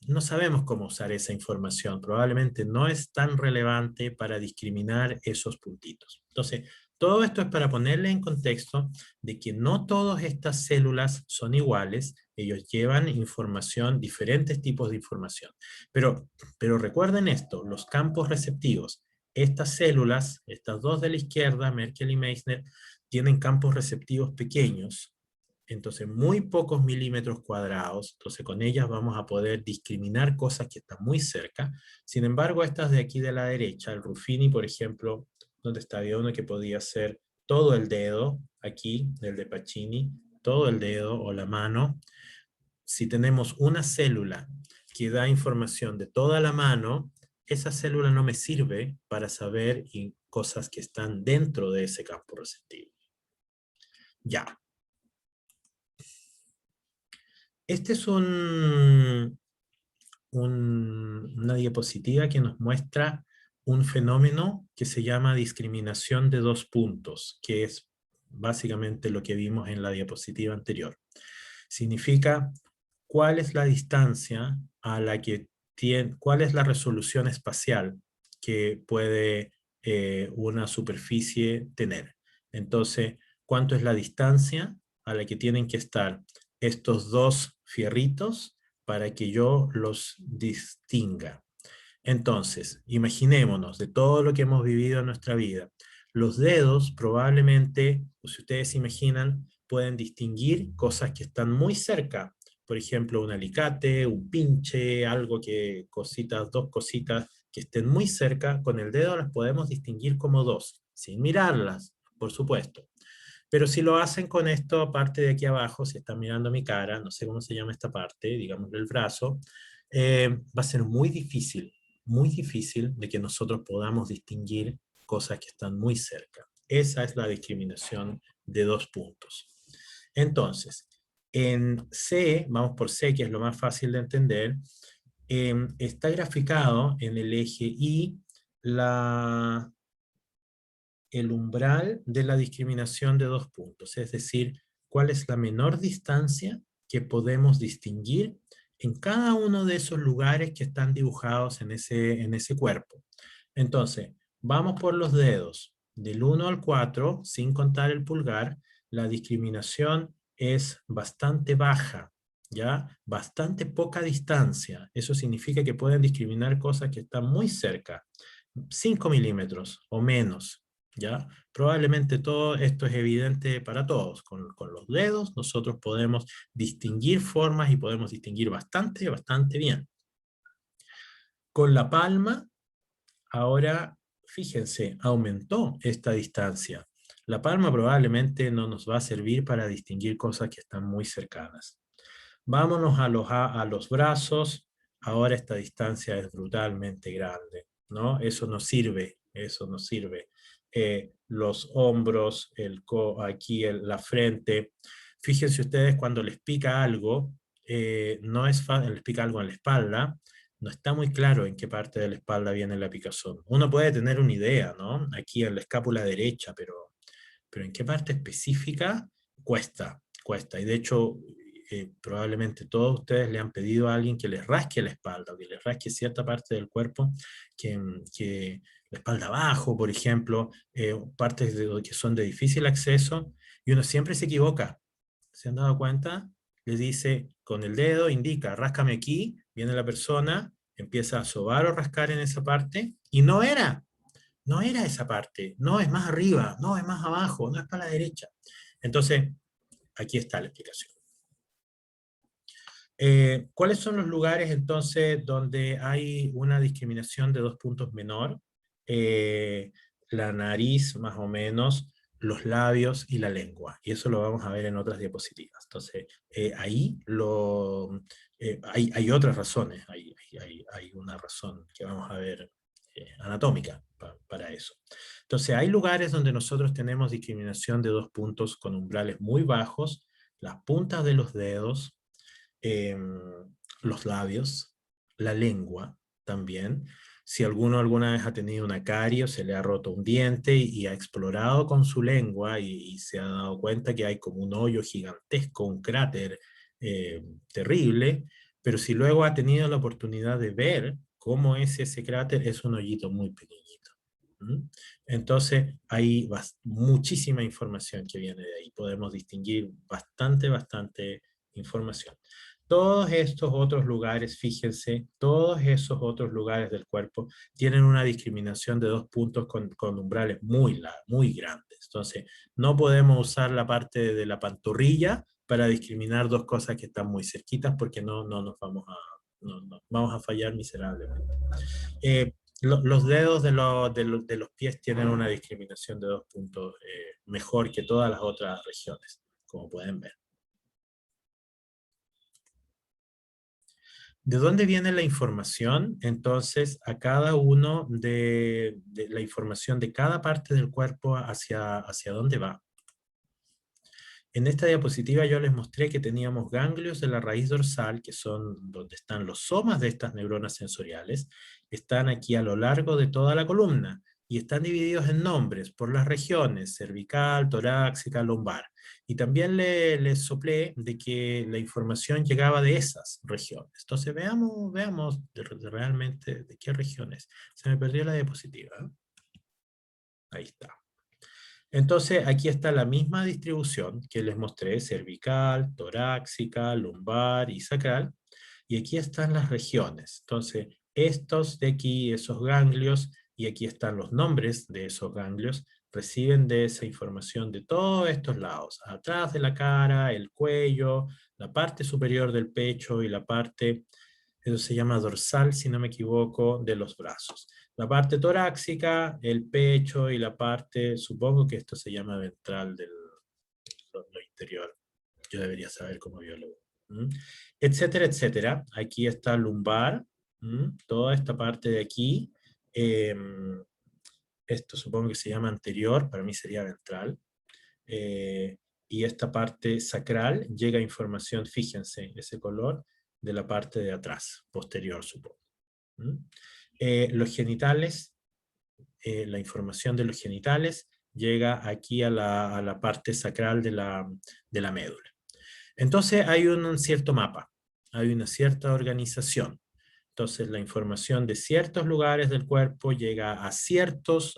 no sabemos cómo usar esa información. Probablemente no es tan relevante para discriminar esos puntitos. Entonces, todo esto es para ponerle en contexto de que no todas estas células son iguales, ellos llevan información, diferentes tipos de información. Pero recuerden esto, los campos receptivos, estas células, estas dos de la izquierda, Merkel y Meissner, tienen campos receptivos pequeños, entonces muy pocos milímetros cuadrados, entonces con ellas vamos a poder discriminar cosas que están muy cerca. Sin embargo, estas de aquí de la derecha, el Ruffini, por ejemplo, donde está, había uno que podía ser todo el dedo, aquí, el de Pacini, todo el dedo o la mano. Si tenemos una célula que da información de toda la mano, esa célula no me sirve para saber cosas que están dentro de ese campo receptivo. Ya. Este es una diapositiva que nos muestra un fenómeno que se llama discriminación de 2 puntos, que es básicamente lo que vimos en la diapositiva anterior. Significa cuál es la distancia a la que tiene, cuál es la resolución espacial que puede una superficie tener. Entonces, ¿cuánto es la distancia a la que tienen que estar estos dos fierritos para que yo los distinga? Entonces, imaginémonos de todo lo que hemos vivido en nuestra vida. Los dedos probablemente, si ustedes se imaginan, pueden distinguir cosas que están muy cerca. Por ejemplo, un alicate, un pinche, algo que, cositas, dos cositas que estén muy cerca, con el dedo las podemos distinguir como dos, sin mirarlas, por supuesto. Pero si lo hacen con esto, parte de aquí abajo, si están mirando mi cara, no sé cómo se llama esta parte, digámosle el brazo, va a ser muy difícil. muy difícil de que nosotros podamos distinguir cosas que están muy cerca. Esa es la discriminación de 2 puntos. Entonces, en C, vamos por C, que es lo más fácil de entender, está graficado en el eje Y el umbral de la discriminación de 2 puntos, es decir, cuál es la menor distancia que podemos distinguir en cada uno de esos lugares que están dibujados en ese cuerpo. Entonces, vamos por los dedos, del 1 al 4, sin contar el pulgar, la discriminación es bastante baja, ¿ya? Bastante poca distancia. Eso significa que pueden discriminar cosas que están muy cerca, 5 milímetros o menos, ¿ya? Probablemente todo esto es evidente para todos. Con los dedos nosotros podemos distinguir formas y podemos distinguir bastante, bastante bien. Con la palma, ahora, fíjense, aumentó esta distancia. La palma probablemente no nos va a servir para distinguir cosas que están muy cercanas. Vámonos a los brazos. Ahora esta distancia es brutalmente grande, ¿no? Eso no sirve, eso no sirve. Los hombros, aquí la frente. Fíjense ustedes cuando les pica algo, no es fácil, les pica algo en la espalda, no está muy claro en qué parte de la espalda viene la picazón. Uno puede tener una idea, ¿no? Aquí en la escápula derecha, pero en qué parte específica cuesta, cuesta. Y de hecho, probablemente todos ustedes le han pedido a alguien que les rasque la espalda, o que les rasque cierta parte del cuerpo, que la espalda abajo, por ejemplo, partes que son de difícil acceso, y uno siempre se equivoca. ¿Se han dado cuenta? Le dice con el dedo, indica, ráscame aquí, viene la persona, empieza a sobar o rascar en esa parte, y no era esa parte, no es más arriba, no es más abajo, no es para la derecha. Entonces, aquí está la explicación. ¿Cuáles son los lugares entonces donde hay una discriminación de 2 puntos menor? La nariz más o menos, los labios y la lengua. Y eso lo vamos a ver en otras diapositivas. Entonces, ahí hay otras razones, hay una razón que vamos a ver anatómica para eso. Entonces, hay lugares donde nosotros tenemos discriminación de 2 puntos con umbrales muy bajos, las puntas de los dedos, eh, los labios, la lengua también. Si alguno alguna vez ha tenido una carie o se le ha roto un diente y ha explorado con su lengua y se ha dado cuenta que hay como un hoyo gigantesco, un cráter terrible, pero si luego ha tenido la oportunidad de ver cómo es ese cráter, es un hoyito muy pequeñito. Entonces hay muchísima información que viene de ahí. Podemos distinguir bastante información. Todos estos otros lugares, fíjense, todos esos otros lugares del cuerpo tienen una discriminación de 2 puntos con umbrales muy grandes. Entonces, no podemos usar la parte de la pantorrilla para discriminar 2 cosas que están muy cerquitas porque no nos vamos a fallar miserablemente. Los dedos de los pies tienen una discriminación de 2 puntos mejor que todas las otras regiones, como pueden ver. ¿De dónde viene la información? Entonces, a cada uno de la información de cada parte del cuerpo hacia dónde va. En esta diapositiva yo les mostré que teníamos ganglios de la raíz dorsal, que son donde están los somas de estas neuronas sensoriales, están aquí a lo largo de toda la columna, y están divididos en nombres por las regiones, cervical, torácica, lumbar. Y también les soplé de que la información llegaba de esas regiones. Entonces veamos realmente de qué regiones. Se me perdió la diapositiva. Ahí está. Entonces aquí está la misma distribución que les mostré, cervical, torácica, lumbar y sacral. Y aquí están las regiones. Entonces estos de aquí, esos ganglios, y aquí están los nombres de esos ganglios, reciben de esa información de todos estos lados. Atrás de la cara, el cuello, la parte superior del pecho y la parte, eso se llama dorsal, si no me equivoco, de los brazos. La parte torácica, el pecho y la parte, supongo que esto se llama ventral de lo interior. Yo debería saber como biólogo. Etcétera, etcétera. Aquí está lumbar, Toda esta parte de aquí, esto supongo que se llama anterior, para mí sería ventral, y esta parte sacral llega información, fíjense, ese color, de la parte de atrás, posterior supongo. Los genitales, la información de los genitales llega aquí a la parte sacral de la médula. Entonces hay un cierto mapa, hay una cierta organización. Entonces la información de ciertos lugares del cuerpo llega a ciertos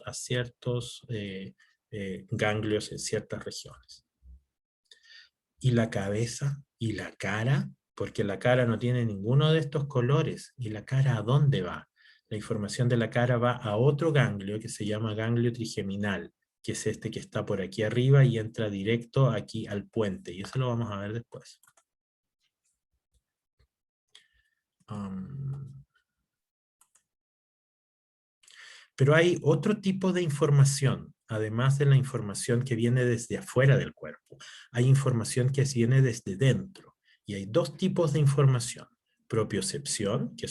ganglios en ciertas regiones. Y la cabeza y la cara, porque la cara no tiene ninguno de estos colores. ¿Y la cara a dónde va? La información de la cara va a otro ganglio que se llama ganglio trigeminal, que es este que está por aquí arriba y entra directo aquí al puente. Y eso lo vamos a ver después. Pero hay otro tipo de información, además de la información que viene desde afuera del cuerpo. Hay información que viene desde dentro. Y hay dos tipos de información. Propiocepción, que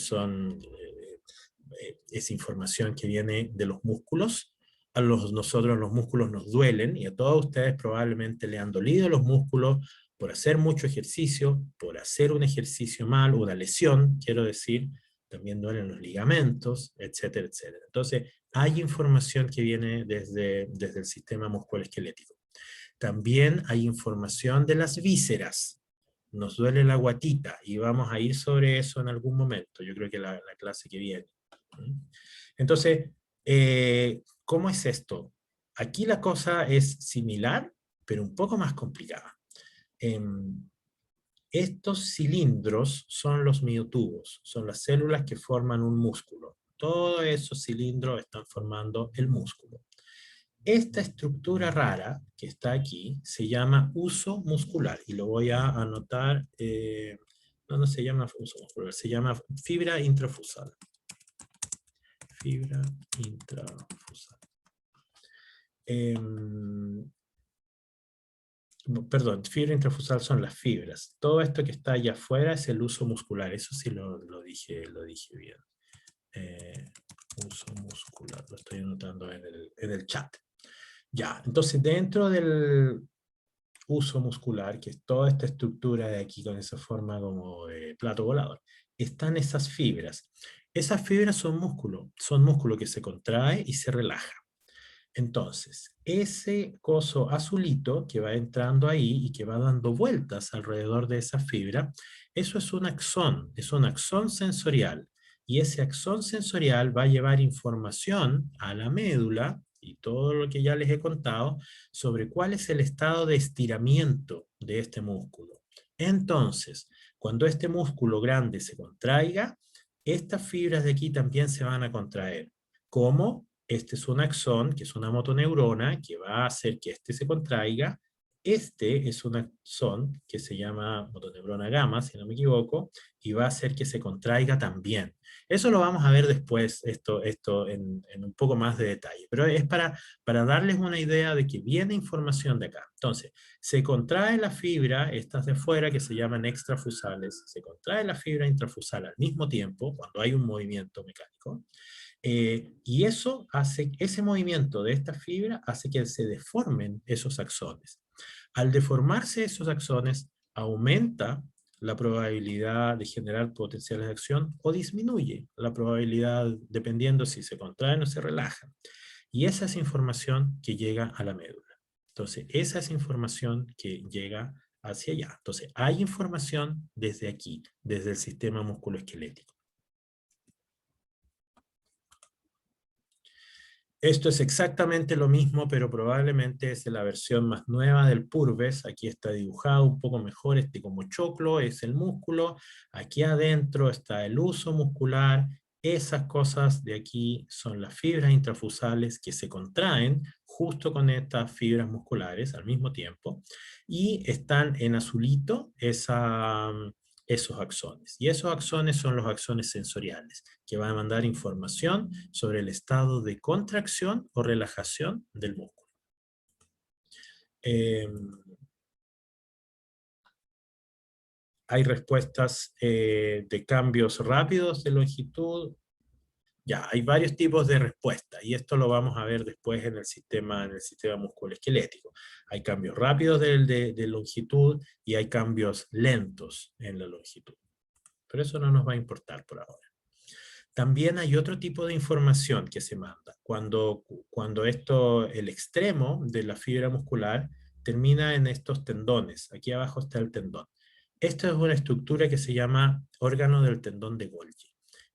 es información que viene de los músculos. Nosotros los músculos nos duelen, y a todos ustedes probablemente le han dolido los músculos por hacer mucho ejercicio, por hacer un ejercicio mal, una lesión, quiero decir, también duelen los ligamentos, etcétera, etcétera. Entonces, hay información que viene desde el sistema musculoesquelético. También hay información de las vísceras. Nos duele la guatita, y vamos a ir sobre eso en algún momento, yo creo que la clase que viene. Entonces, ¿cómo es esto? Aquí la cosa es similar, pero un poco más complicada. Estos cilindros son los miotubos, son las células que forman un músculo. Todos esos cilindros están formando el músculo. Esta estructura rara que está aquí se llama huso muscular, y lo voy a anotar, no se llama huso muscular, se llama fibra intrafusal. Fibra intrafusal. Perdón, fibra intrafusal son las fibras. Todo esto que está allá afuera es el huso muscular. Eso sí lo dije bien. Huso muscular, lo estoy anotando en el chat. Ya, entonces dentro del huso muscular, que es toda esta estructura de aquí con esa forma como de plato volador, están esas fibras. Esas fibras son músculo que se contrae y se relaja. Entonces, ese coso azulito que va entrando ahí y que va dando vueltas alrededor de esa fibra, eso es un axón sensorial. Y ese axón sensorial va a llevar información a la médula, y todo lo que ya les he contado, sobre cuál es el estado de estiramiento de este músculo. Entonces, cuando este músculo grande se contraiga, estas fibras de aquí también se van a contraer. ¿Cómo? Este es un axón, que es una motoneurona, que va a hacer que este se contraiga. Este es un axón que se llama motoneurona gamma, si no me equivoco, y va a hacer que se contraiga también. Eso lo vamos a ver después, esto en un poco más de detalle, pero es para darles una idea de que viene información de acá. Entonces, se contrae la fibra, estas de fuera, que se llaman extrafusales, se contrae la fibra intrafusal al mismo tiempo, cuando hay un movimiento mecánico, y eso hace, ese movimiento de esta fibra hace que se deformen esos axones. Al deformarse esos axones, aumenta la probabilidad de generar potenciales de acción o disminuye la probabilidad dependiendo si se contraen o se relajan. Y esa es información que llega a la médula. Entonces, esa es información que llega hacia allá. Entonces, hay información desde aquí, desde el sistema musculoesquelético. Esto es exactamente lo mismo, pero probablemente es la versión más nueva del Purves. Aquí está dibujado un poco mejor, como choclo es el músculo. Aquí adentro está el huso muscular. Esas cosas de aquí son las fibras intrafusales que se contraen justo con estas fibras musculares al mismo tiempo. Y están en azulito esos axones. Y esos axones son los axones sensoriales, que van a mandar información sobre el estado de contracción o relajación del músculo. hay respuestas de cambios rápidos de longitud. Ya, hay varios tipos de respuesta, y esto lo vamos a ver después en el sistema musculoesquelético. Hay cambios rápidos de longitud y hay cambios lentos en la longitud. Pero eso no nos va a importar por ahora. También hay otro tipo de información que se manda. Cuando el extremo de la fibra muscular termina en estos tendones. Aquí abajo está el tendón. Esto es una estructura que se llama órgano del tendón de Golgi.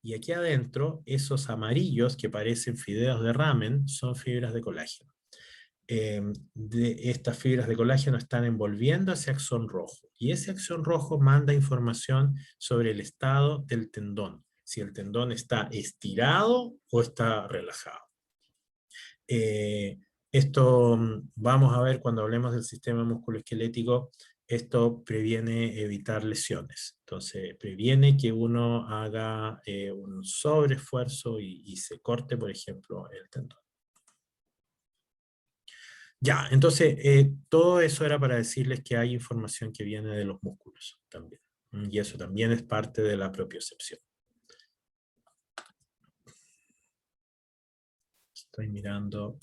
Y aquí adentro, esos amarillos que parecen fideos de ramen son fibras de colágeno. Estas fibras de colágeno están envolviendo ese axón rojo. Y ese axón rojo manda información sobre el estado del tendón. Si el tendón está estirado o está relajado. Esto vamos a ver cuando hablemos del sistema musculoesquelético. Esto previene evitar lesiones. Entonces, previene que uno haga un sobreesfuerzo y se corte, por ejemplo, el tendón. Ya, entonces, todo eso era para decirles que hay información que viene de los músculos también. Y eso también es parte de la propiocepción. Estoy mirando.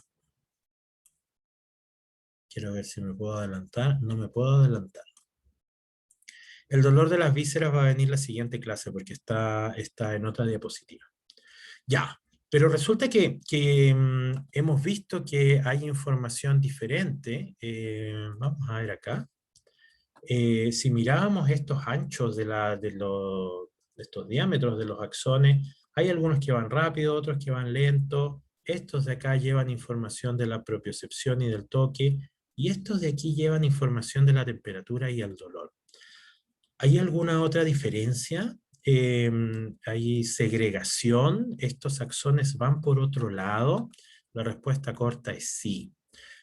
Quiero ver si me puedo adelantar. No me puedo adelantar. El dolor de las vísceras va a venir la siguiente clase porque está en otra diapositiva. Ya, pero resulta que hemos visto que hay información diferente. Vamos a ver acá. Si mirábamos estos anchos de estos diámetros de los axones, hay algunos que van rápido, otros que van lento. Estos de acá llevan información de la propiocepción y del toque, y estos de aquí llevan información de la temperatura y el dolor. ¿Hay alguna otra diferencia? ¿Hay segregación? ¿Estos axones van por otro lado? La respuesta corta es sí.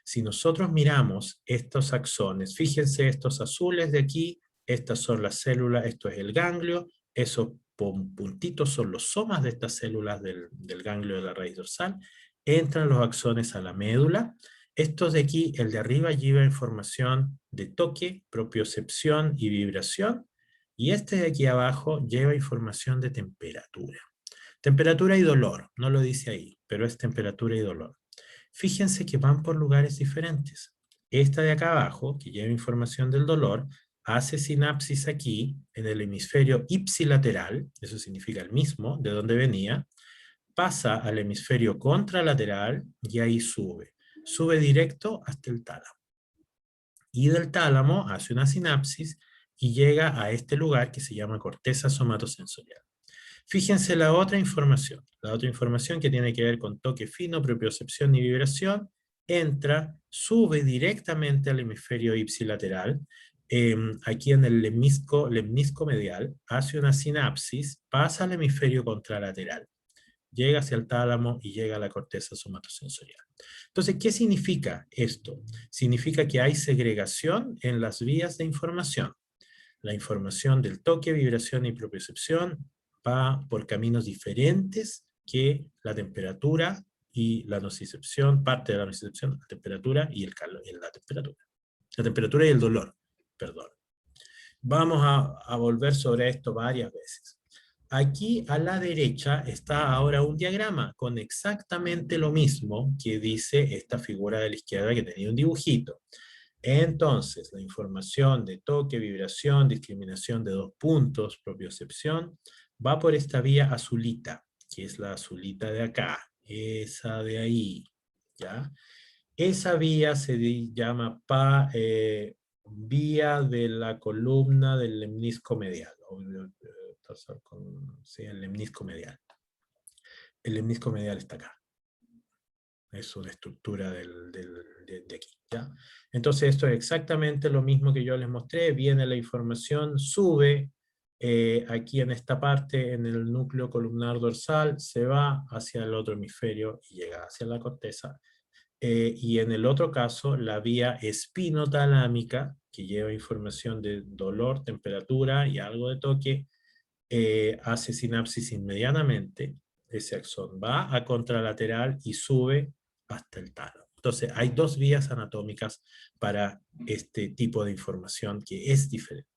Si nosotros miramos estos axones, fíjense estos azules de aquí, estas son las células, esto es el ganglio, esos puntitos son los somas de estas células del ganglio de la raíz dorsal, entran los axones a la médula. Estos de aquí, el de arriba, lleva información de toque, propiocepción y vibración, y este de aquí abajo lleva información de temperatura. Temperatura y dolor, no lo dice ahí, pero es temperatura y dolor. Fíjense que van por lugares diferentes. Esta de acá abajo, que lleva información del dolor, hace sinapsis aquí, en el hemisferio ipsilateral, eso significa el mismo, de donde venía, pasa al hemisferio contralateral y ahí sube. Sube directo hasta el tálamo. Y del tálamo hace una sinapsis y llega a este lugar que se llama corteza somatosensorial. Fíjense la otra información que tiene que ver con toque fino, propiocepción y vibración, entra, sube directamente al hemisferio ipsilateral, aquí en el lemnisco medial, hace una sinapsis, pasa al hemisferio contralateral, llega hacia el tálamo y llega a la corteza somatosensorial. Entonces, ¿qué significa esto? Significa que hay segregación en las vías de información. La información del toque, vibración y propiocepción va por caminos diferentes que la temperatura y la nocicepción, parte de la nocicepción, la temperatura y el calor, la temperatura y el dolor, perdón. Vamos a volver sobre esto varias veces. Aquí a la derecha está ahora un diagrama con exactamente lo mismo que dice esta figura de la izquierda que tenía un dibujito. Entonces, la información de toque, vibración, discriminación de dos puntos, propiocepción, va por esta vía azulita, que es la azulita de acá, esa de ahí, ¿ya? Esa vía se llama vía de la columna del lemnisco medial, sí, el lemnisco medial. El lemnisco medial está acá. Es una estructura de aquí, ¿ya? Entonces esto es exactamente lo mismo que yo les mostré. Viene la información, sube aquí en esta parte, en el núcleo columnar dorsal, se va hacia el otro hemisferio y llega hacia la corteza. Y en el otro caso, la vía espinotalámica, que lleva información de dolor, temperatura y algo de toque, hace sinapsis inmediatamente. Ese axón va a contralateral y sube hasta el tálamo. Entonces, hay dos vías anatómicas para este tipo de información que es diferente.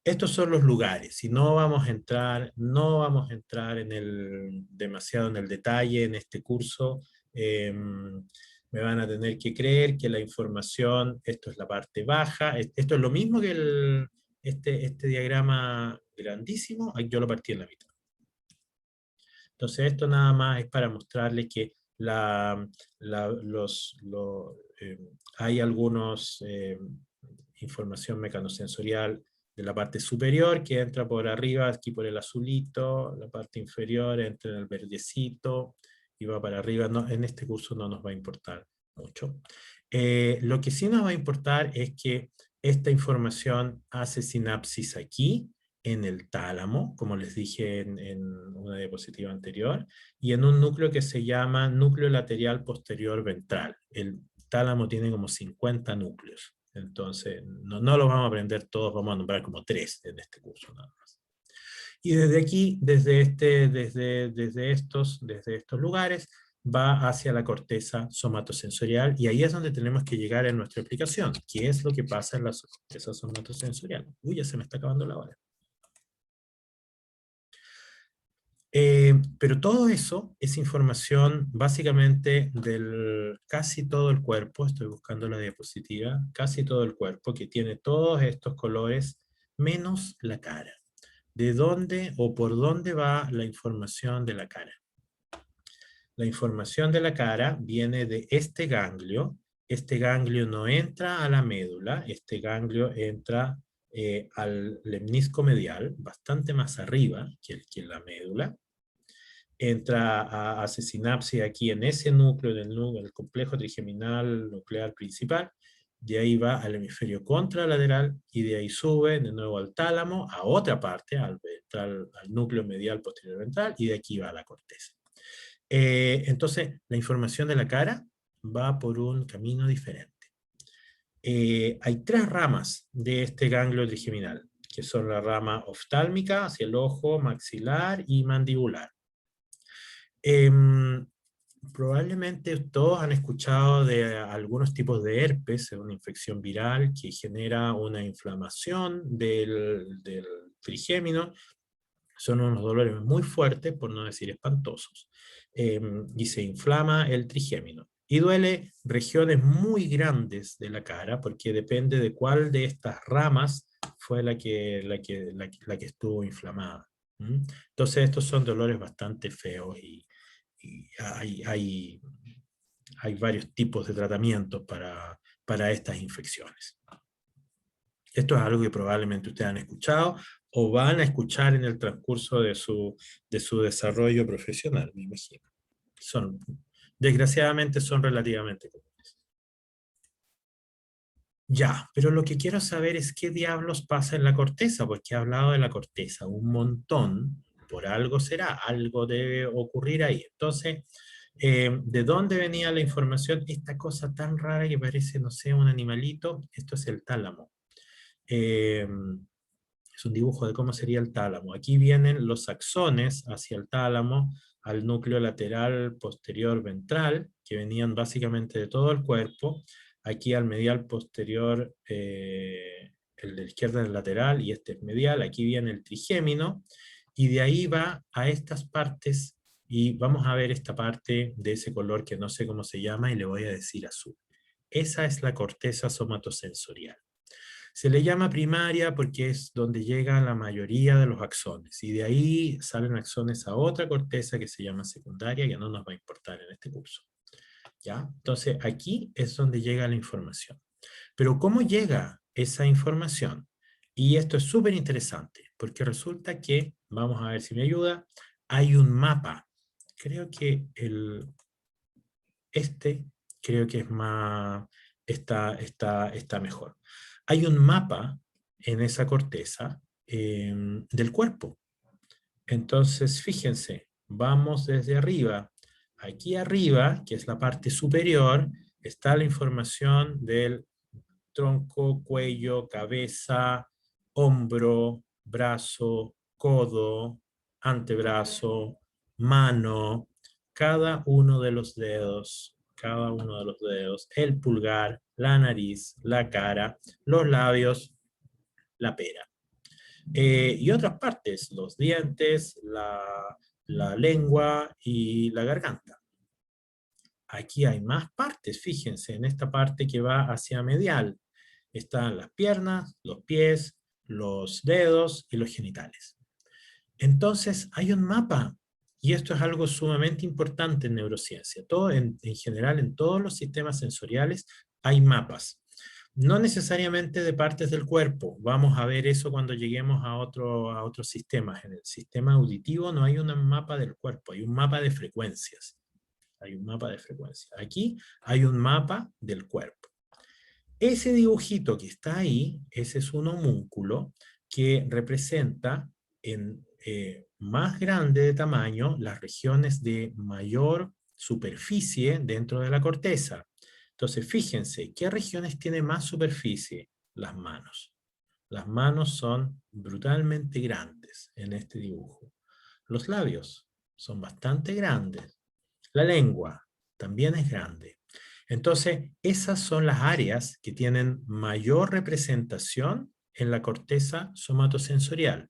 estos son los lugares, y no vamos a entrar, no vamos a entrar demasiado en el detalle en este curso. Me van a tener que creer que la información, esto es la parte baja, esto es lo mismo que este diagrama grandísimo, yo lo partí en la mitad. Entonces esto nada más es para mostrarles que hay algunos información mecanosensorial de la parte superior que entra por arriba, aquí por el azulito, la parte inferior entra en el verdecito y va para arriba. No, en este curso no nos va a importar mucho. Lo que sí nos va a importar es que esta información hace sinapsis aquí, en el tálamo, como les dije en una diapositiva anterior, y en un núcleo que se llama núcleo lateral posterior ventral. El tálamo tiene como 50 núcleos, entonces no los vamos a aprender todos, vamos a nombrar como 3 en este curso nada más. Y desde aquí, desde estos lugares, va hacia la corteza somatosensorial, y ahí es donde tenemos que llegar en nuestra explicación. ¿Qué es lo que pasa en la corteza somatosensorial? Uy, ya se me está acabando la hora. Pero todo eso es información básicamente del casi todo el cuerpo, estoy buscando la diapositiva, casi todo el cuerpo que tiene todos estos colores, menos la cara. ¿De dónde o por dónde va la información de la cara? La información de la cara viene de este ganglio no entra a la médula, este ganglio entra al lemnisco medial, bastante más arriba que la médula, hace sinapsis aquí en ese núcleo del complejo trigeminal nuclear principal, de ahí va al hemisferio contralateral y de ahí sube de nuevo al tálamo, a otra parte, al núcleo medial posterior ventral, y de aquí va a la corteza. Entonces, la información de la cara va por un camino diferente. Hay 3 ramas de este ganglio trigeminal, que son la rama oftálmica, hacia el ojo, maxilar y mandibular. Probablemente todos han escuchado de algunos tipos de herpes, una infección viral que genera una inflamación del trigémino. Son unos dolores muy fuertes, por no decir espantosos, y se inflama el trigémino. Y duele regiones muy grandes de la cara, porque depende de cuál de estas ramas fue la que estuvo inflamada. Entonces estos son dolores bastante feos, y hay varios tipos de tratamientos para estas infecciones. Esto es algo que probablemente ustedes han escuchado o van a escuchar en el transcurso de su desarrollo profesional, me imagino. Desgraciadamente son relativamente comunes. Ya, pero lo que quiero saber es qué diablos pasa en la corteza, porque he hablado de la corteza un montón, por algo será, algo debe ocurrir ahí. Entonces, ¿de dónde venía la información? Esta cosa tan rara que parece, no sé, un animalito, esto es el tálamo. Es un dibujo de cómo sería el tálamo. Aquí vienen los axones hacia el tálamo, al núcleo lateral posterior ventral, que venían básicamente de todo el cuerpo. Aquí al medial posterior, el de la izquierda es el lateral y este es medial. Aquí viene el trigémino, y de ahí va a estas partes, y vamos a ver esta parte de ese color que no sé cómo se llama, y le voy a decir azul. Esa es la corteza somatosensorial. Se le llama primaria porque es donde llegan la mayoría de los axones, y de ahí salen axones a otra corteza que se llama secundaria, que no nos va a importar en este curso. ¿Ya? Entonces aquí es donde llega la información. Pero ¿cómo llega esa información? Y esto es súper interesante, porque resulta que, vamos a ver si me ayuda, hay un mapa. Creo que creo que es más, está mejor. Hay un mapa en esa corteza del cuerpo. Entonces, fíjense, vamos desde arriba. Aquí arriba, que es la parte superior, está la información del tronco, cuello, cabeza, hombro, brazo, codo, antebrazo, mano, cada uno de los dedos, el pulgar, la nariz, la cara, los labios, la pera. Y otras partes, los dientes, la lengua y la garganta. Aquí hay más partes, fíjense, en esta parte que va hacia medial. Están las piernas, los pies, los dedos y los genitales. Entonces, hay un mapa, y esto es algo sumamente importante en neurociencia. Todo, en general, en todos los sistemas sensoriales hay mapas. No necesariamente de partes del cuerpo. Vamos a ver eso cuando lleguemos a otros sistemas. En el sistema auditivo no hay un mapa del cuerpo, hay un mapa de frecuencias. Hay un mapa de frecuencias. Aquí hay un mapa del cuerpo. Ese dibujito que está ahí, ese es un homúnculo que representa en más grande de tamaño las regiones de mayor superficie dentro de la corteza. Entonces, fíjense, ¿qué regiones tiene más superficie? Las manos. Las manos son brutalmente grandes en este dibujo. Los labios son bastante grandes. La lengua también es grande. Entonces, esas son las áreas que tienen mayor representación en la corteza somatosensorial.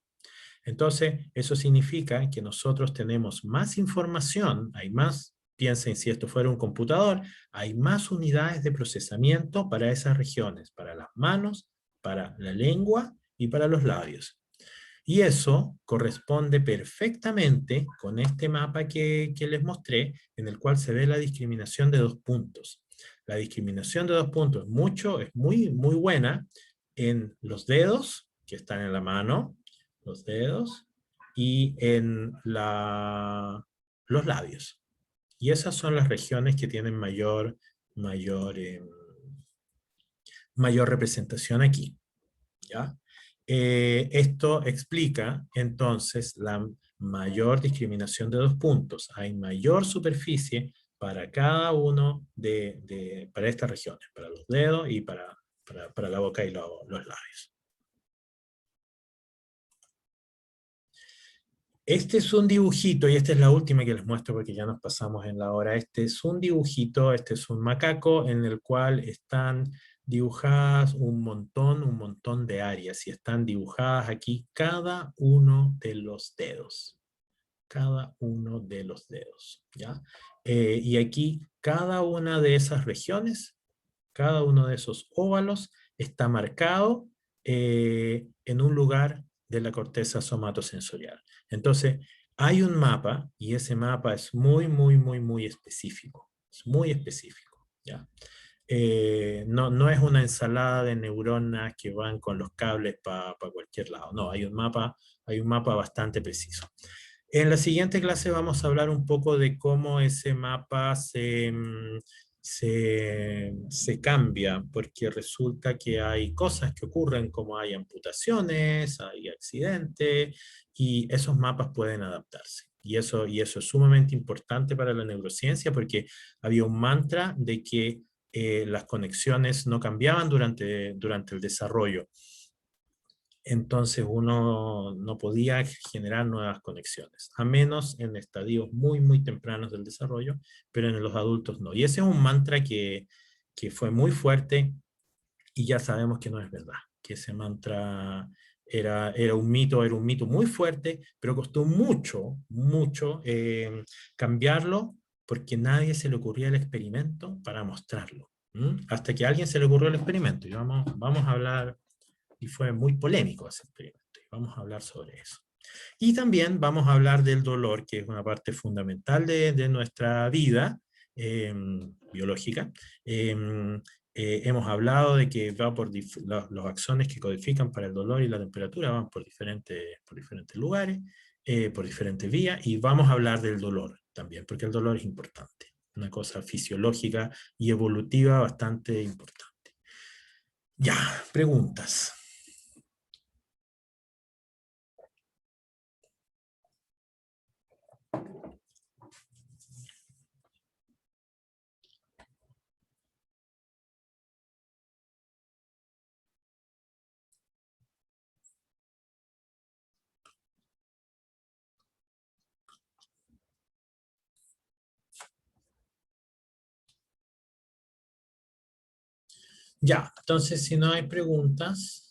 Entonces, eso significa que nosotros tenemos más información, hay más, piensen si esto fuera un computador, hay más unidades de procesamiento para esas regiones, para las manos, para la lengua y para los labios. Y eso corresponde perfectamente con este mapa que les mostré, en el cual se ve la discriminación de 2 puntos. La discriminación de 2 puntos es muy buena en los dedos, que están en la mano, los dedos, y en los labios. Y esas son las regiones que tienen mayor representación aquí. ¿Ya? Esto explica entonces la mayor discriminación de 2 puntos. Hay mayor superficie para cada uno para estas regiones, para los dedos y para la boca y los labios. Este es un dibujito, y esta es la última que les muestro porque ya nos pasamos en la hora. Este es un dibujito, este es un macaco en el cual están dibujadas un montón de áreas, y están dibujadas aquí cada uno de los dedos. Cada uno de los dedos, ¿ya? Y aquí cada una de esas regiones, cada uno de esos óvalos está marcado en un lugar de la corteza somatosensorial. Entonces, hay un mapa, y ese mapa es muy específico. Es muy específico, ¿ya? No es una ensalada de neuronas que van con los cables para cualquier lado. No, hay un mapa bastante preciso. En la siguiente clase vamos a hablar un poco de cómo ese mapa se cambia, porque resulta que hay cosas que ocurren, como hay amputaciones, hay accidentes, y esos mapas pueden adaptarse. Y eso es sumamente importante para la neurociencia, porque había un mantra de que las conexiones no cambiaban durante el desarrollo. Entonces uno no podía generar nuevas conexiones, a menos en estadios muy tempranos del desarrollo, pero en los adultos no. Y ese es un mantra que fue muy fuerte, y ya sabemos que no es verdad, que ese mantra era un mito muy fuerte, pero costó mucho cambiarlo, porque nadie se le ocurría el experimento para mostrarlo. Hasta que a alguien se le ocurrió el experimento, y vamos a hablar, y fue muy polémico ese experimento, y vamos a hablar sobre eso. Y también vamos a hablar del dolor, que es una parte fundamental de nuestra vida biológica. Hemos hablado de que va por los axones que codifican para el dolor y la temperatura van por diferentes lugares, por diferentes vías, y vamos a hablar del dolor también, porque el dolor es importante, una cosa fisiológica y evolutiva bastante importante. Ya, preguntas. Ya, entonces si no hay preguntas,